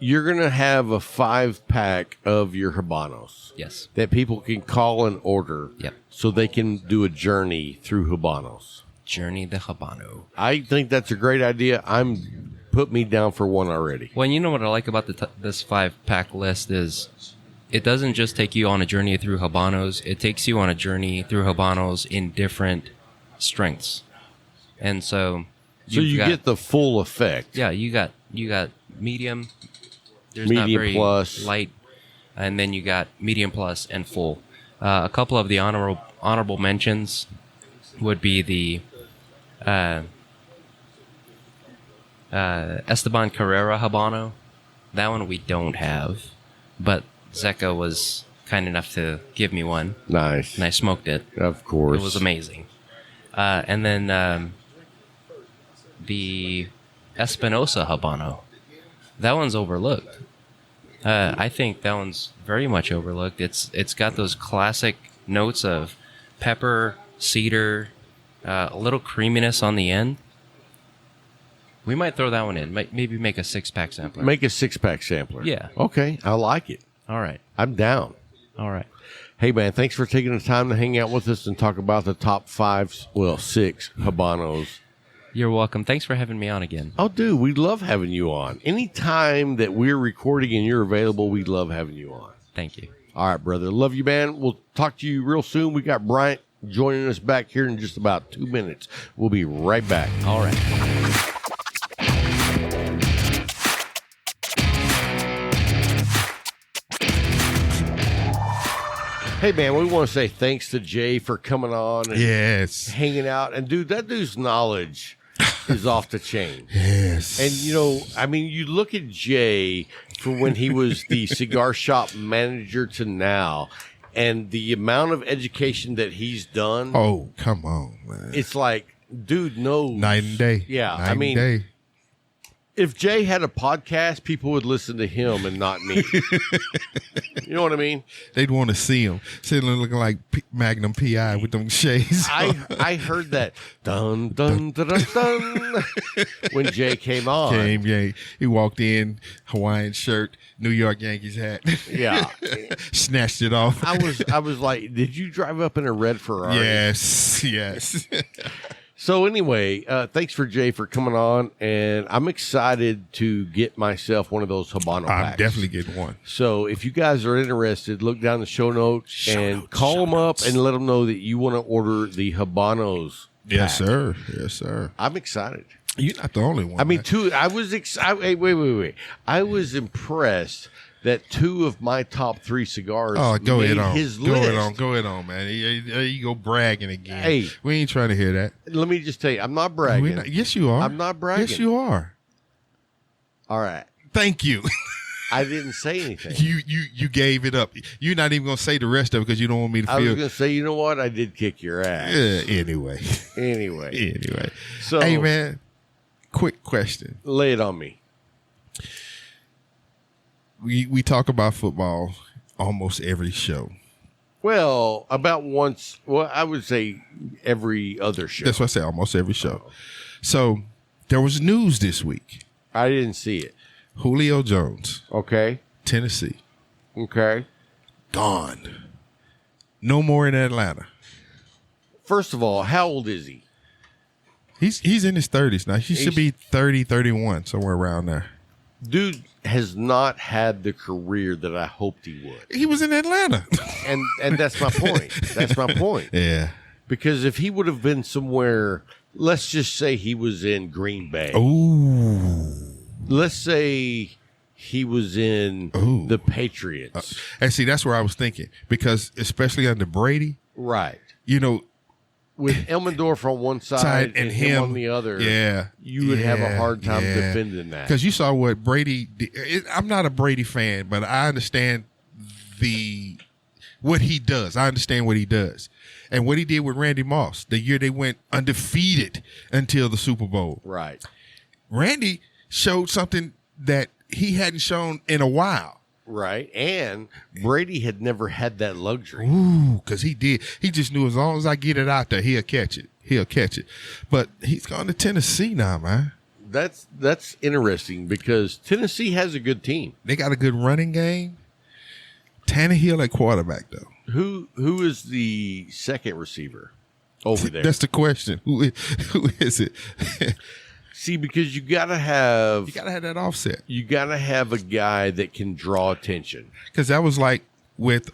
You're going to have a 5-pack of your Habanos. Yes. That people can call and order. Yep. So they can do a journey through Habanos. Journey de Habano. I think that's a great idea. Put me down for one already. Well, you know what I like about this 5-pack list is it doesn't just take you on a journey through Habanos. It takes you on a journey through Habanos in different strengths. And so you get the full effect. Yeah, you got medium. There's Medium not very plus. light, and then you got medium plus and full. A couple of the honorable mentions would be the Esteban Carrera Habano. That one we don't have, but Zeka was kind enough to give me one, Nice. and I smoked it. Of course. It was amazing. And then the Espinosa Habano. That one's overlooked. I think that one's very much overlooked. It's got those classic notes of pepper, cedar, a little creaminess on the end. We might throw that one in. Maybe make a 6-pack sampler. Make a 6-pack sampler. Yeah. Okay, I like it. All right. I'm down. All right. Hey, man, thanks for taking the time to hang out with us and talk about the top 6 Habanos. You're welcome. Thanks for having me on again. Oh, dude, we love having you on. Anytime that we're recording and you're available, we love having you on. Thank you. All right, brother. Love you, man. We'll talk to you real soon. We got Bryant joining us back here in just about 2 minutes. We'll be right back. All right. Hey, man, we want to say thanks to Jay for coming on and Yes. hanging out. And, dude, that dude's knowledge is off the chain. Yes. And, you look at Jay from when he was the cigar shop manager to now, and the amount of education that he's done, Oh, come on, man. it's like, dude knows. Night and day. Yeah, Night I mean, and day. if Jay had a podcast, people would listen to him and not me. You know what I mean? They'd want to see him sitting there looking like Magnum PI with them shades. I heard that dun dun dun dun, dun when Jay came on. He walked in, Hawaiian shirt, New York Yankees hat. Yeah, Snatched it off. I was like, did you drive up in a red Ferrari? Yes. So anyway, thanks for Jay for coming on, and I'm excited to get myself one of those Habano packs. I'm definitely getting one. So if you guys are interested, look down the show notes and call them up and let them know that you want to order the Habanos. Yes, pack. sir. Yes, sir. I'm excited. You're not the only one. I mean, man. I was wait. I was impressed that 2 of my top 3 cigars go made ahead on. his Go list. ahead on, man. There you go bragging again. Hey. We ain't trying to hear that. Let me just tell you, I'm not bragging. Yes, you are. I'm not bragging. Yes, you are. All right. Thank you. I didn't say anything. You gave it up. You're not even gonna say the rest of it because you don't want me to I was feel. going to say, you know what? I did kick your ass. Anyway. Anyway. So, Hey, man. Quick question. lay it on me. We talk about football almost every show. Well, about once, I would say every other show. That's what I say, almost every show. So there was news this week. I didn't see it. Julio Jones, Okay. Tennessee, Okay. gone. No more in Atlanta. First of all, how old is he? He's in his 30s now. He should be 30, 31, somewhere around there. Dude has not had the career that I hoped he would. He was in Atlanta. And that's my point. That's my point. Yeah. Because if he would have been somewhere, let's just say he was in Green Bay. Ooh. Let's say he was in Ooh. the Patriots. And see, that's where I was thinking. Because especially under Brady, Right. you know, With Elmendorf on one side and him on the other, yeah, you would have a hard time defending that. Because you saw what Brady did. I'm not a Brady fan, but I understand what he does. I understand what he does. And what he did with Randy Moss, the year they went undefeated until the Super Bowl. Right. Randy showed something that he hadn't shown in a while. Right. And Brady had never had that luxury. Ooh, because he did. He just knew as long as I get it out there, he'll catch it. He'll catch it. But he's gone to Tennessee now, man. That's interesting because Tennessee has a good team. They got a good running game. Tannehill at quarterback, though. Who is the second receiver over there? That's the question. Who is it? See, because you gotta have You got to have that offset. a guy that can draw attention. Because that was like with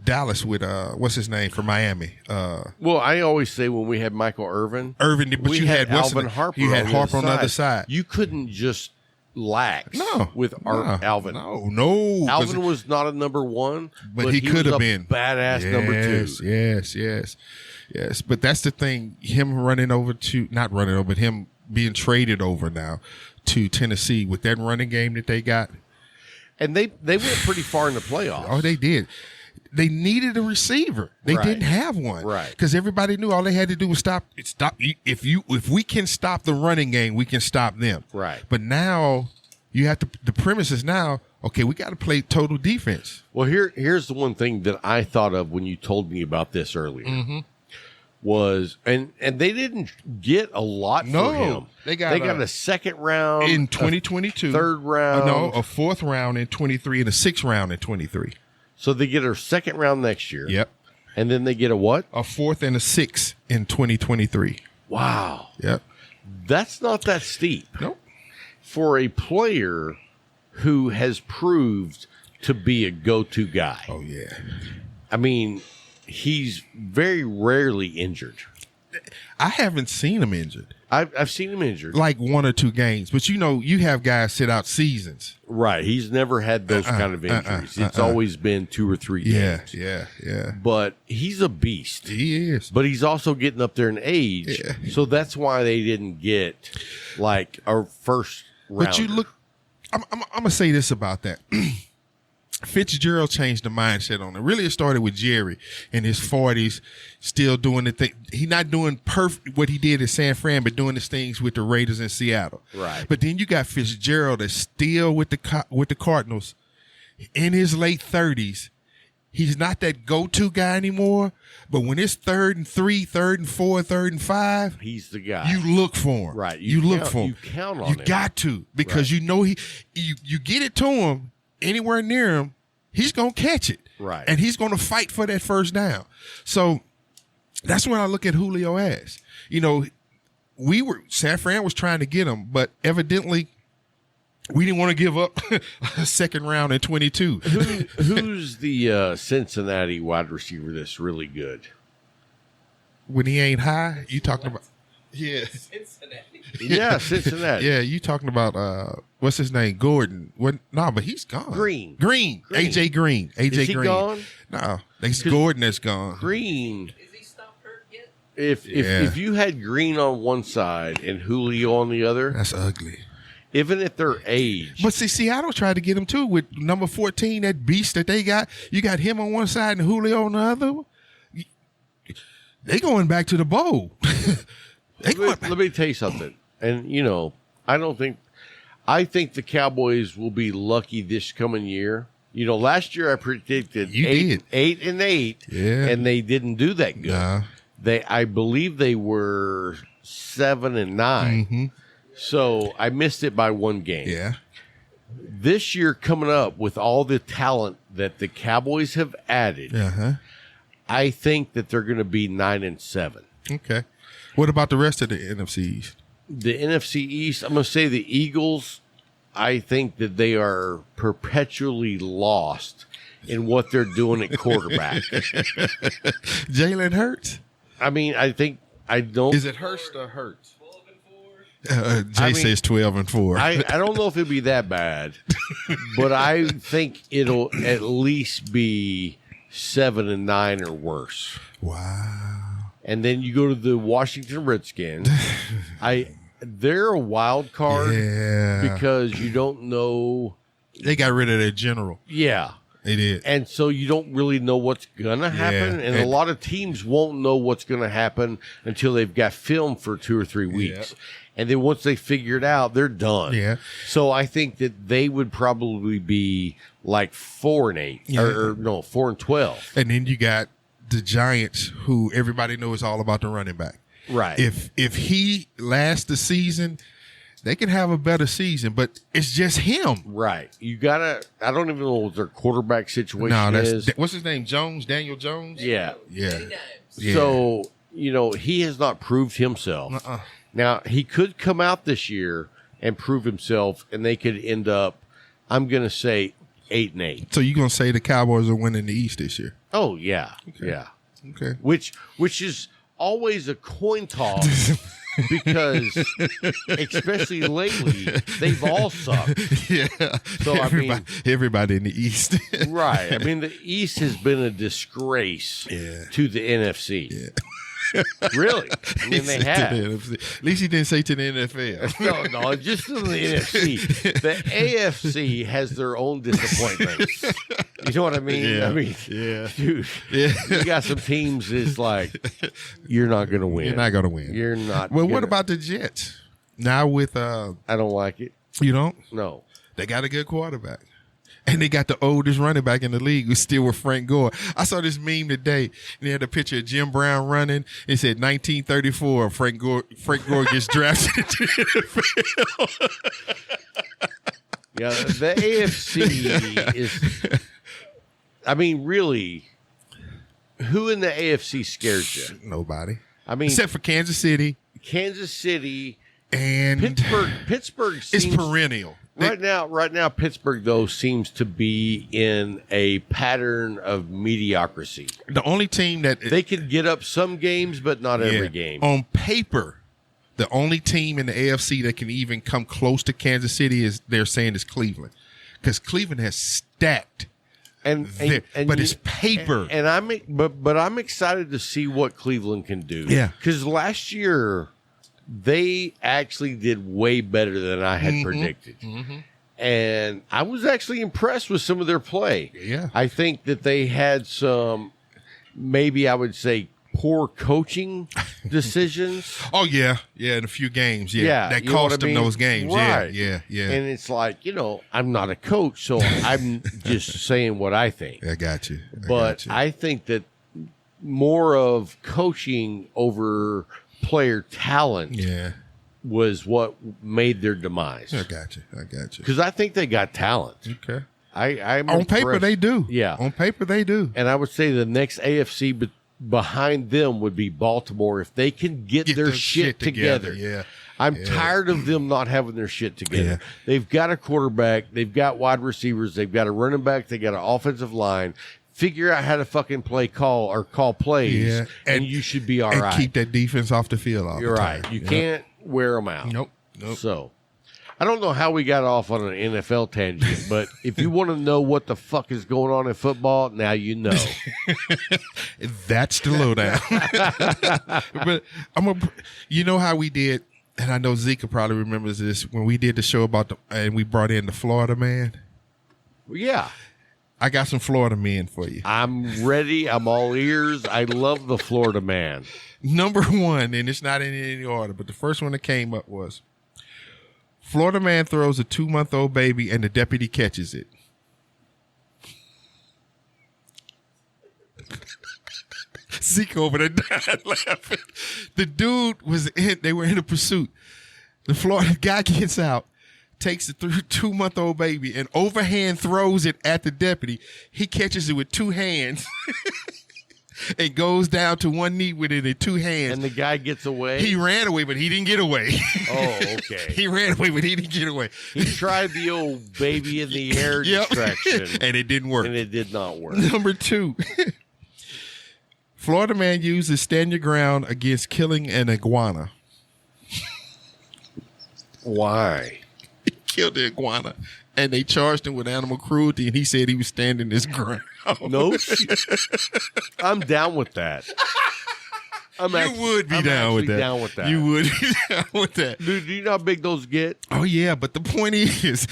Dallas with what's his name for Miami? Well, I always say when we had Michael Irvin, But we you had Alvin Harper. You had Harper on the other side. You couldn't just lax with Alvin. No. Alvin was not a number one, but he could was have a been badass number two. Yes. But that's the thing. Him not running over, but him being traded over now to Tennessee with that running game that they got. And they went pretty far in the playoffs. Oh, they did. They needed a receiver. They didn't have one. Right. Because everybody knew all they had to do was stop. If we can stop the running game, we can stop them. Right. But now you have to. The premise is now, okay, we got to play total defense. Well, here's the one thing that I thought of when you told me about this earlier. Was and they didn't get a lot for him. They got a second round in 2022, third round, a fourth round in 23, and a sixth round in 23. So they get a second round next year. Yep. And then they get a what? A fourth and a sixth in 2023. Wow. Yep. That's not that steep. Nope. For a player who has proved to be a go-to guy. Oh, yeah. I mean, he's very rarely injured. I haven't seen him injured. I've seen him injured. Like one or two games. But, you have guys sit out seasons. Right. He's never had those kind of injuries. It's always been 2 or 3 games. Yeah. But he's a beast. He is. But he's also getting up there in age. Yeah. So that's why they didn't get, like, our first round. But you look, I'm going to say this about that. Fitzgerald changed the mindset on it. Really, it started with Jerry in his 40s, still doing the thing. He's not doing perfect what he did at San Fran, but doing his things with the Raiders in Seattle. Right. But then you got Fitzgerald that's still with the Cardinals in his late 30s. He's not that go-to guy anymore. But when it's 3rd and 3, 3rd and 4, 3rd and 5, he's the guy. You look for him. Right. You look for him. You count on him. You got to, because you know you get it to him anywhere near him, he's going to catch it. Right. And he's going to fight for that first down. So that's when I look at Julio as. San Fran was trying to get him, but evidently we didn't want to give up a second round in 22. Who's the Cincinnati wide receiver that's really good? When he ain't high, you talking about? Yeah. Cincinnati. Yeah, Cincinnati. Yeah, you talking about what's his name? Gordon. But he's gone. Green. AJ Green. Is he gone? No, it's Gordon that's gone. Green. Is he stopped hurt yet? If you had Green on one side and Julio on the other, That's ugly. even at their age. But see, Seattle tried to get him too with number 14, that beast that they got. You got him on one side and Julio on the other. They going back to the bowl. Let me tell you something. And, I think the Cowboys will be lucky this coming year. Last year I predicted You 8 and 8, Yeah. and they didn't do that good. Nah. I believe they were 7 and 9. Mm-hmm. So I missed it by one game. Yeah. This year coming up with all the talent that the Cowboys have added, Uh-huh. I think that they're going to be 9 and 7. Okay. What about the rest of the NFC East? The NFC East, I'm going to say the Eagles, I think that they are perpetually lost in what they're doing at quarterback. Jalen Hurts? I mean, I don't. Is it Hurst or Hurts? 12 and 4. Jay says 12 and 4. I don't know if it'll be that bad, but I think it'll at least be 7 and 9 or worse. Wow. And then you go to the Washington Redskins. They're a wild card because you don't know. They got rid of their general. Yeah. They did. And so you don't really know what's going to happen. And a lot of teams won't know what's going to happen until they've got film for 2 or 3 weeks. And then once they figure it out, they're done. Yeah. So I think that they would probably be like 4 and 8 or no, 4 and 12. And then you got the Giants, who everybody knows all about the running back. Right. If he lasts the season, they can have a better season, but it's just him. Right. You got to, I don't even know what their quarterback situation is. What's his name? Jones? Daniel Jones? Yeah. Yeah. Yeah. So, he has not proved himself. Now, he could come out this year and prove himself, and they could end up, I'm going to say, 8-8. So you gonna say the Cowboys are winning the East this year? Oh yeah, yeah. Okay. Which is always a coin toss because, especially lately, they've all sucked. Yeah. So everybody in the East. Right. I mean, the East has been a disgrace to the NFC. Yeah. Really? I mean, they have. At least he didn't say to the NFL. No, just to the NFC. The AFC has their own disappointments. You know what I mean? Yeah. I mean, dude, you got some teams that's like, you're not going to win. You're not going to win. You're not. Well, what about the Jets? Now with I don't like it. You don't? No. They got a good quarterback. And they got the oldest running back in the league who's still with Frank Gore. I saw this meme today, and they had a picture of Jim Brown running. It said 1934, Frank Gore gets drafted into the NFL. Yeah, the AFC is, I mean, really, who in the AFC scares you? Nobody. I mean, except for Kansas City. And Pittsburgh is seems, perennial. Right now, Pittsburgh, though, seems to be in a pattern of mediocrity. The only team that they can get up some games, but not every game. On paper, the only team in the AFC that can even come close to Kansas City is they're saying is Cleveland, because Cleveland has stacked. But it's paper, and I'm excited to see what Cleveland can do. Yeah, because last year they actually did way better than I had predicted. Mm-hmm. And I was actually impressed with some of their play. Yeah. I think that they had some, maybe I would say, poor coaching decisions. Oh, yeah. Yeah, in a few games. Yeah. That cost them those games. Right. Yeah. And it's like, I'm not a coach, so I'm just saying what I think. I got you. I think that more of coaching over player talent was what made their demise. I got you. Because I think they got talent. Okay. I'm on paper they do. Yeah. On paper they do. And I would say the next AFC behind them would be Baltimore if they can get their shit together. Yeah. I'm tired of them not having their shit together. Yeah. They've got a quarterback. They've got wide receivers. They've got a running back. They got an offensive line. Figure out how to fucking call plays, and you should be all right. Keep that defense off the field. You're right. You can't wear them out. Nope. So, I don't know how we got off on an NFL tangent, but if you want to know what the fuck is going on in football, now you know. That's the lowdown. But you know how we did, and I know Zeka probably remembers this, when we did the show and we brought in the Florida man. Yeah. I got some Florida men for you. I'm ready. I'm all ears. I love the Florida man. Number one, and it's not in any order, but the first one that came up was Florida man throws a 2-month-old baby and the deputy catches it. Zeke over there died laughing. The dude they were in a pursuit. The Florida guy gets out, takes the 2-month-old baby and overhand throws it at the deputy. He catches it with 2 hands and goes down to one knee with it in 2 hands. And the guy gets away? He ran away, but he didn't get away. Oh, okay. He ran away, but he didn't get away. He tried the old baby in the air distraction. And it didn't work. And it did not work. Number 2. Florida man uses stand your ground against killing an iguana. Why? He killed the iguana, and they charged him with animal cruelty, and he said he was standing his ground. No shit. I'm down with that. You would be down with that. You would be down with that. Dude, do you know how big those get? Oh, yeah, but the point is,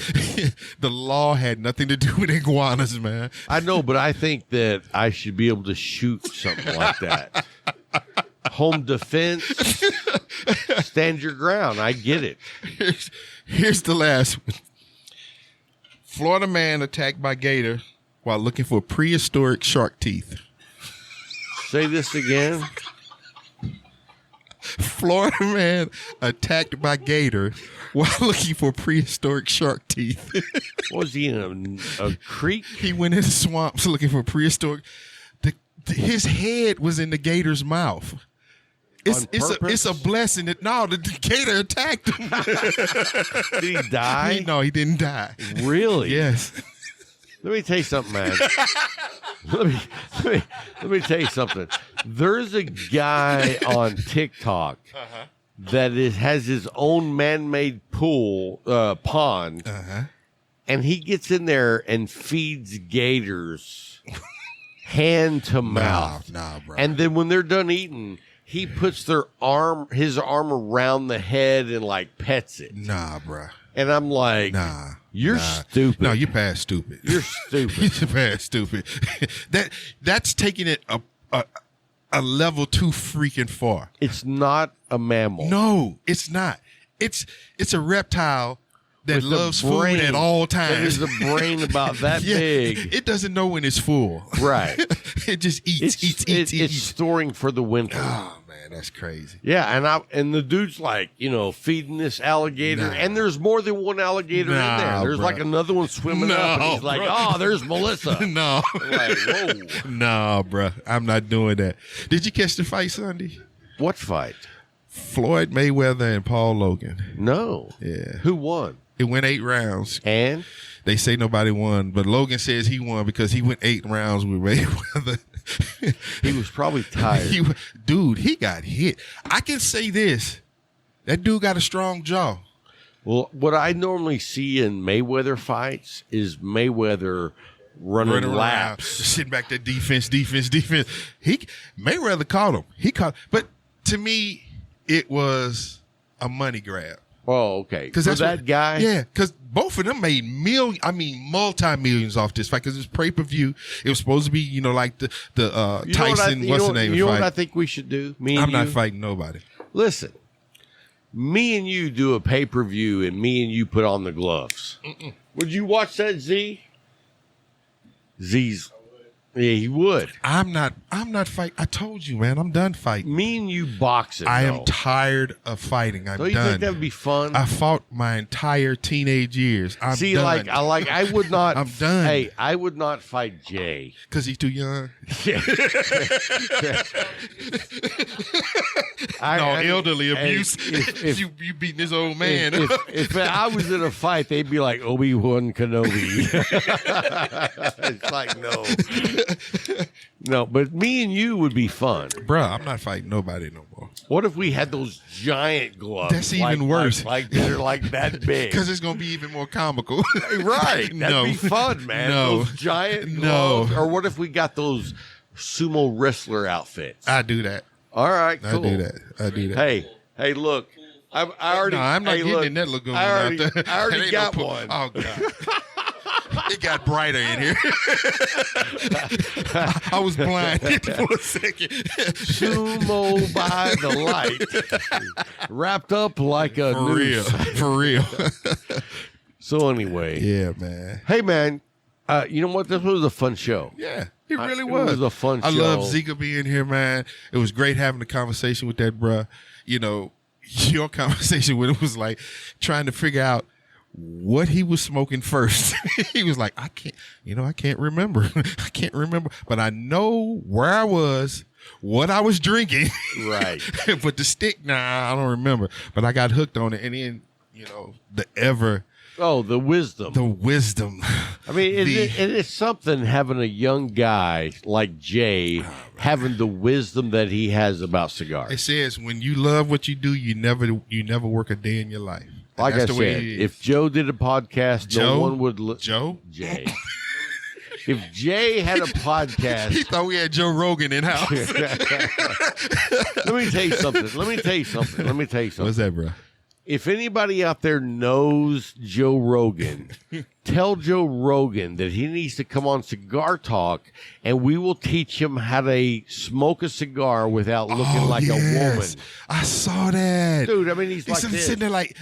the law had nothing to do with iguanas, man. I know, but I think that I should be able to shoot something like that. Home defense, stand your ground. I get it. Here's the last one. Florida man attacked by gator while looking for prehistoric shark teeth. Say this again. Florida man attacked by gator while looking for prehistoric shark teeth. Was he in a creek? He went into swamps looking for prehistoric. His head was in the gator's mouth. It's a blessing that the gator attacked him. Did he die? No, he didn't die. Really? Yes. Let me tell you something, man. let me tell you something. There's a guy on TikTok that has his own man-made pond, and he gets in there and feeds gators hand to mouth. Nah, bro. And then when they're done eating, he puts his arm around the head and like pets it. Nah, bro. And I'm like, you're stupid. No, you're past stupid. You're stupid. You're past stupid. That's taking it a level too freaking far. It's not a mammal. No, it's not. It's a reptile that With a loves brain food at all times. There's a brain about that Yeah, big. It doesn't know when it's full. Right. It just eats. It's storing for the winter. Oh man, that's crazy. Yeah, and the dude's like, feeding this alligator, and there's more than one alligator in there. There's bro. like another one swimming up, and he's like, bro. oh, there's Melissa. No. I'm like, whoa. No, bro. I'm not doing that. Did you catch the fight Sunday? What fight? Floyd Mayweather and Paul Logan. No. Yeah. Who won? It went 8 rounds. And? They say nobody won, but Logan says he won because he went 8 rounds with Mayweather. He was probably tired. He got hit. I can say this. That dude got a strong jaw. Well, what I normally see in Mayweather fights is Mayweather running laps. Sitting back there, defense. Mayweather caught him. But to me, it was a money grab. Oh, okay. Because that's that guy? Yeah, because both of them made multi-millions off this fight because it's pay-per-view. It was supposed to be, like the Tyson, what's the name of the You know fight? what I think we should do? I'm not fighting nobody. Listen, me and you do a pay-per-view and me and you put on the gloves. Would you watch that, Z? Z's. Yeah, he would. I'm not fighting. I told you, man, I'm done fighting. Me and you boxing. I am tired of fighting. I'm Don't you done. think that would be fun? I fought my entire teenage years. I'm done. I would not. I'm done. Hey, I would not fight Jay because he's too young. Elderly abuse. If you beating this old man. If I was in a fight, they'd be like Obi-Wan Kenobi. It's like no, but me and you would be fun, Bruh, I'm not fighting nobody no more. What if we had those giant gloves? That's even worse. Like they're like that big. Because it's gonna be even more comical. Right. That'd be fun, man. No. Those giant gloves. Or what if we got those sumo wrestler outfits? I do that. All right, cool. I do that. Hey, look. I already. No, I'm not getting in that lagoon I out there. already got one. Oh God. It got brighter in here. I was blinded for a second. Sumo by the light, wrapped up like a noose. For real. So anyway, yeah, man. Hey, man. You know what? This was a fun show. Yeah, it really was. It was a fun show. I love Zeka being here, man. It was great having a conversation with that bruh. Your conversation with him was like trying to figure out what he was smoking first. He was like, I can't remember. I can't remember. But I know where I was, what I was drinking. Right. But the stick, I don't remember. But I got hooked on it. And then, the wisdom. The wisdom. I mean, it is something having a young guy like Jay having the wisdom that he has about cigars. It says when you love what you do, you never work a day in your life. Like I said, if Joe did a podcast, no one would Jay. If Jay had a podcast, he thought we had Joe Rogan in house. Let me tell you something. What's that, bro? If anybody out there knows Joe Rogan, tell Joe Rogan that he needs to come on Cigar Talk, and we will teach him how to smoke a cigar without looking like a woman. I saw that. Dude, I mean, he's like this. Sitting there like...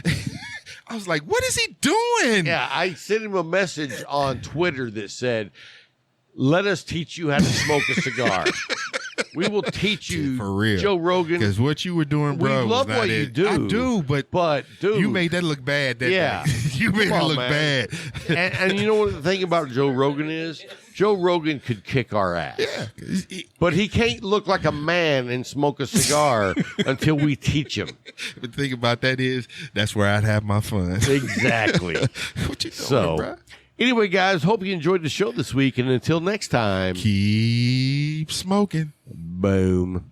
I was like, what is he doing? Yeah, I sent him a message on Twitter that said, let us teach you how to smoke a cigar. We will teach you, for real, Joe Rogan. Because what you were doing, bro, we love what you do. I do, but dude, you made that look bad. That day. You made it look bad. And you know what the thing about Joe Rogan is? Joe Rogan could kick our ass. Yeah, but he can't look like a man and smoke a cigar until we teach him. The thing about that is, that's where I'd have my fun. Exactly. What you doing, bro? Anyway, guys, hope you enjoyed the show this week. And until next time, Keep smoking. boom.